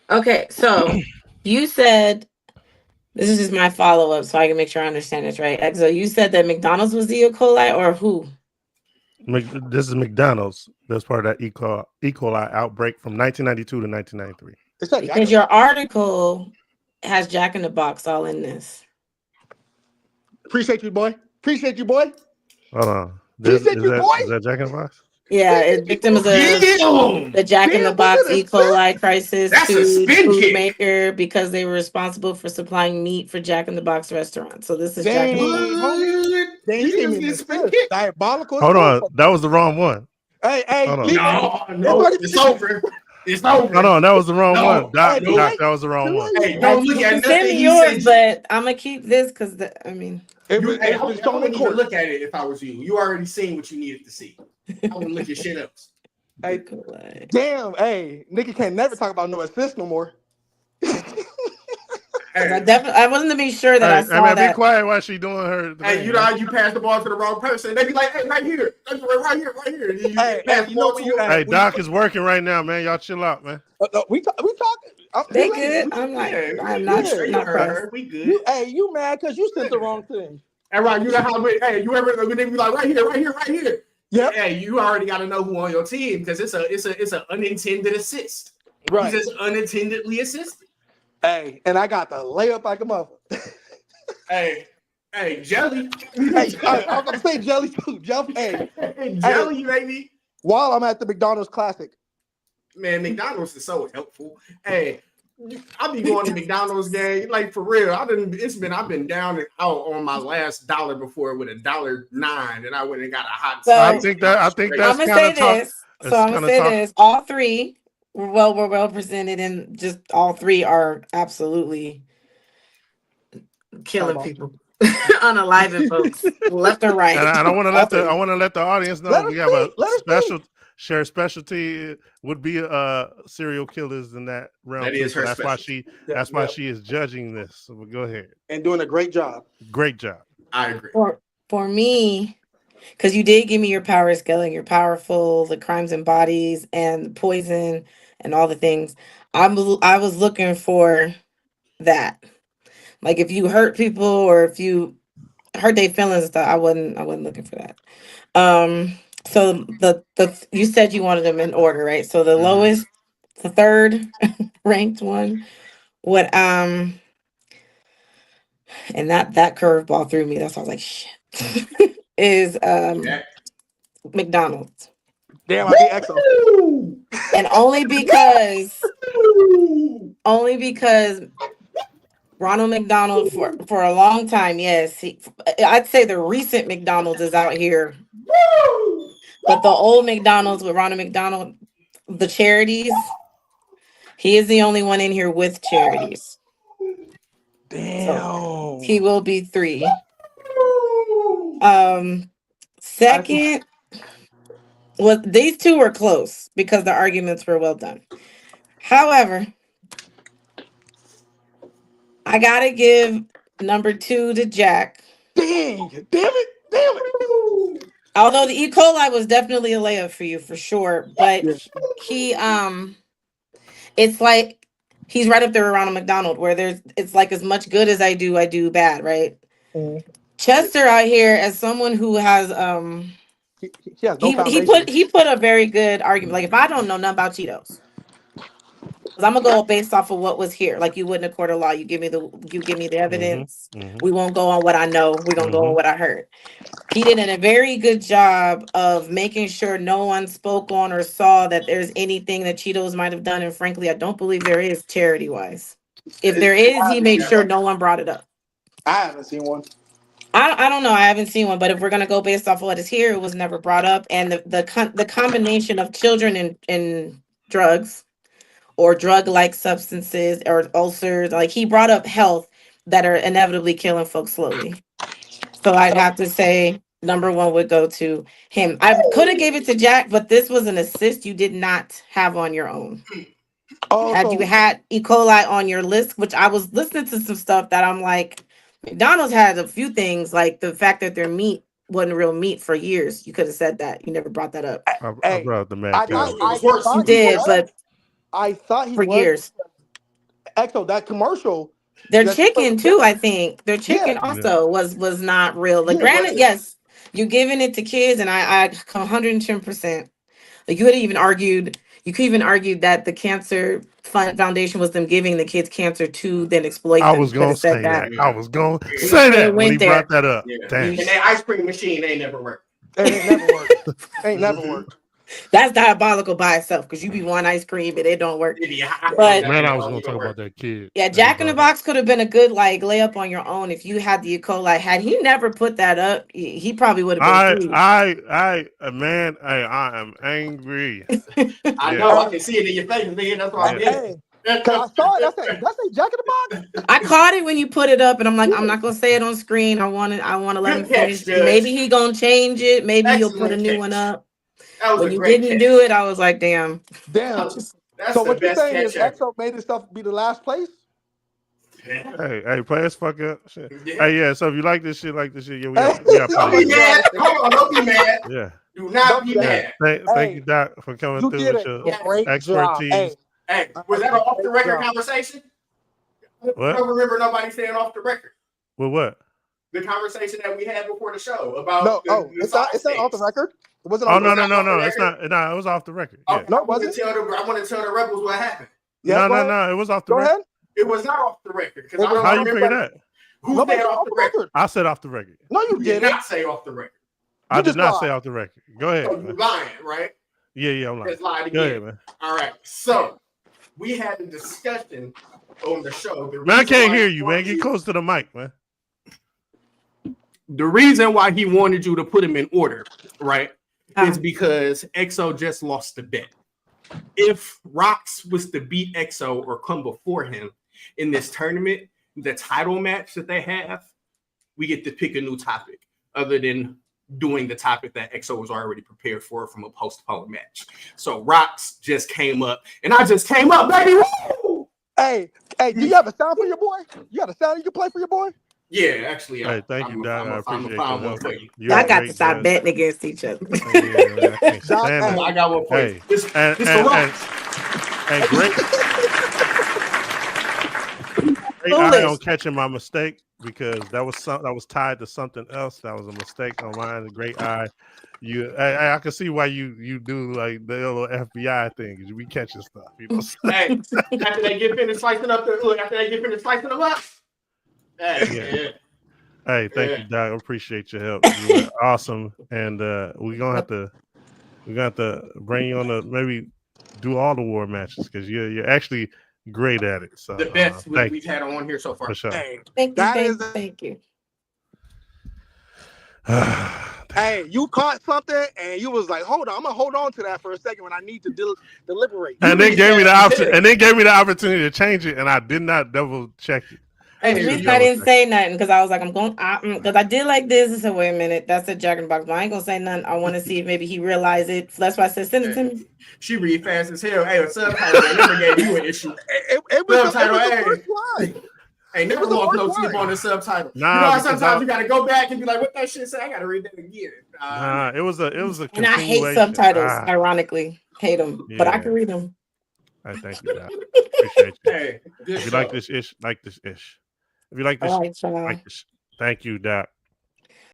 Okay, so you said this is just my follow-up so I can make sure I understand this right. So you said that McDonald's was the E. coli or who? This is McDonald's. That's part of that E. coli outbreak from 1992 to 1993. It's like Because your article has Jack in the Box all in this. Appreciate you, boy. Appreciate you, boy. Hold on. Appreciate you, boy. Is that Jack in the Box? Yeah, victims of the Jack in the Box E. coli crisis That's a sued spin food kick. maker because they were responsible for supplying meat for Jack in the Box restaurant. So this is Jack in the Box. What? Then you came in This spin this kick. diabolical. Hold on. That was the wrong one. Hey, Hold on. No, it's over. It's over. Hold on. That was the wrong one. Doc, no. that was the wrong one. Hey, don't look at Send nothing me he yours, said. but I'm gonna keep this because I mean, I wouldn't even look at it if I was you. You already seen what you needed to see. I wouldn't look at shit else. Hey, damn, hey, Nikki can't never talk about no assist no more. I wasn't to be sure that I saw man, that. be quiet while she doing her. Hey, you know how you pass the ball to the wrong person? They be like, "Hey, right here, right here." Hey, you know when you Hey, Doc is working right now, man. Y'all chill out, man. we talking. They good. I'm like, I'm not pressed. We good. You mad because you sent the wrong thing. And right, you know how? Hey, you ever when they be like, right here. Yep. Hey, you already got to know who on your team because it's an unintended assist. Right. He's just unattendedly assisted. Hey, and I got the layup like a motherfucker. Hey, Jelly. Hey, I'm gonna say Jelly too. Jelly, Jelly, baby. While I'm at the McDonald's Classic. Man, McDonald's is so helpful. Hey, I be going to McDonald's game, like for real. I've been down and out on my last dollar before with $1.09, and I went and got a hot. So, I think that's I'm gonna say this. So I'm gonna say this. All three were well presented, and just all three are absolutely killing people, unaliving folks left and right. And I want to let the audience know we have a special. Shared specialty would be serial killers in that realm. That is her that's specialty. why she is judging this. So we'll go ahead. And doing a great job. Great job. I agree. For me, because you did give me your power scaling, you're powerful, the crimes and bodies and poison and all the things. I was looking for that. Like if you hurt people or if you hurt their feelings and stuff, I wasn't looking for that. So the you said you wanted them in order, right? So the lowest, the third ranked one, and that curveball threw me. That's why I was like, shit. Is McDonald's. Damn, I beat EXO. And only because Ronald McDonald for a long time, yes, I'd say the recent McDonald's is out here. But the old McDonald's with Ronald McDonald, the charities, he is the only one in here with charities. Damn. So he will be 3. Second, well, these two were close because the arguments were well done. However, I gotta give number 2 to Jack. Damn it. Although the E. coli was definitely a layup for you for sure, but he it's like he's right up there with Ronald McDonald, where it's like as much good as I do bad, right? Mm-hmm. Chester out here as someone who has he put a very good argument. Like if I don't know nothing about Cheetos, because I'm gonna go based off of what was here. Like you would in a court of law, you give me the evidence. Mm-hmm. We won't go on what I know. We're gonna go on what I heard. He did a very good job of making sure no one spoke on or saw that there's anything that Cheetos might have done. And frankly, I don't believe there is charity-wise. If there is, he made sure no one brought it up. I haven't seen one. I don't know. I haven't seen one. But if we're going to go based off of what is here, it was never brought up. And the combination of children and drugs or drug-like substances or ulcers, like he brought up health that are inevitably killing folks slowly. So I'd have to say number 1 would go to him. I could have gave it to Jack, but this was an assist you did not have on your own. Had you had E. coli on your list, which I was listening to some stuff that I'm like, McDonald's had a few things, like the fact that their meat wasn't real meat for years. You could have said that. You never brought that up. I brought the man. You did, but I thought he for years. EXO, that commercial. Their chicken too, I think. Their chicken also was not real. Like granted, yes, you're giving it to kids, and I 110%. Like you could even argued that the Cancer Foundation was them giving the kids cancer to then exploit I them. was You could gonna have said say that. that. I was gonna Yeah. say You that when he went there. brought that up. Yeah. Damn. And that ice cream machine ain't never worked. It ain't never worked. Ain't never worked. That's diabolical by itself because you be one ice cream and it don't work. Yeah, But- Man, I was gonna talk about that kid. Yeah, Jack in the Box could have been a good like layup on your own if you had the E. coli. Had he never put that up, he probably would have been. Man, I am angry. I know. I can see it in your face, man. That's why I did. Hey, cause I saw it. I said, "That's a Jack in the Box." I caught it when you put it up, and I'm like, I'm not gonna say it on screen. I want to let him Good catch, finish. Judge. Maybe he gonna change it. Maybe he'll put a Excellent new catch. one up. That was When a you great didn't catch. do it, I was like, damn. Damn. That's So the what you're best saying is catch ever. EXO made himself be the last place? Hey, players fuck up. Shit. Yeah. Hey, yeah. So if you like this shit, yeah, we got Don't plenty be of- mad. Hold on, don't be mad. Yeah. Do not Don't be be mad. Thank Hey, you, Doc, for coming You through did with a your great job. expertise. Hey, Hey, was that an off the record Great job. conversation? What? I don't remember nobody saying off the record. With what? The conversation that we had before the show about no, the it's not off the side record. It wasn't Oh on no, the no, record. no, no. It's not. No, it was off the record. Yeah. Okay, No, I it want wasn't. to tell the rebels what happened. Yeah, No, go no, ahead. no. It was off the Go record. ahead. It was not off the record because I It was don't How you remember figure that? who Nobody said said off the record. I said off the record. No, you You did didn't. not say off the record. I did just not lied. say off the record. Go ahead. So you Man. lying, right? Yeah, I'm lying. Just lied Go again. ahead, man. All right. So we had a discussion on the show. The Man, I reason can't why hear he you, man. wanted Get close to the mic, man. The reason why he wanted you to put him in order, right, is Uh, because EXO just lost the bet. If Rox was to beat EXO or come before him in this tournament, the title match that they have, we get to pick a new topic other than doing the topic that EXO was already prepared for from a postponed match. So Rox just came up, and I just came up, baby. Woo! Hey, do you have a sound for your boy? You got a sound you can play for your boy? Yeah, actually, Hey, thank you, Doc. I appreciate your found one help. for you. You're I a got great to stop judge. betting against each other. Yeah, man, I can't Doc, stand hey. it. I got one for you. Hey, This and for and, Rox. and great eye on catching my mistake because that was tied to something else. That was a mistake on mine. Great eye. I can see why you do like the little FBI thing because we catching stuff. You know. Hey, after they get finished slicing up them up. Hey, yeah. Hey, thank you, Doc. I appreciate your help. You were awesome, and we're gonna have to bring you on to maybe do all the war matches because you're actually great at it. So The best thank we've had on here so far. for sure. Hey, Thank you, That thank, is- thank you. hey, you caught something and you was like, hold on, I'm gonna hold on to that for a second when I need to deliberate. And then really gave me the said you option, did. and then gave me the opportunity to change it, and I did not double check it. And Hey, the reason you I didn't say nothing because I was like, I'm going, because I did like this. I said, wait a minute, that's a Jack in the Box, but I ain't gonna say nothing. I want to see if maybe he realized it. So that's why I said, send it to me. She read fast as hell. Hey, a subtitle they never gave you an issue. It was Subtitle, the hey. first line. Hey, never was the lost first no sleep line. on the subtitle. Nah, you know how because sometimes you gotta go back and be like, what that shit say? I gotta read that again. Nah, it was a And I hate continuation. subtitles, ironically. Hate them, but I Yeah. can read them. I thank you, Doc. Appreciate you. Hey, good If you show. like this ish, like this ish. If you like this, All right, y'all. like this. Thank you, Doc.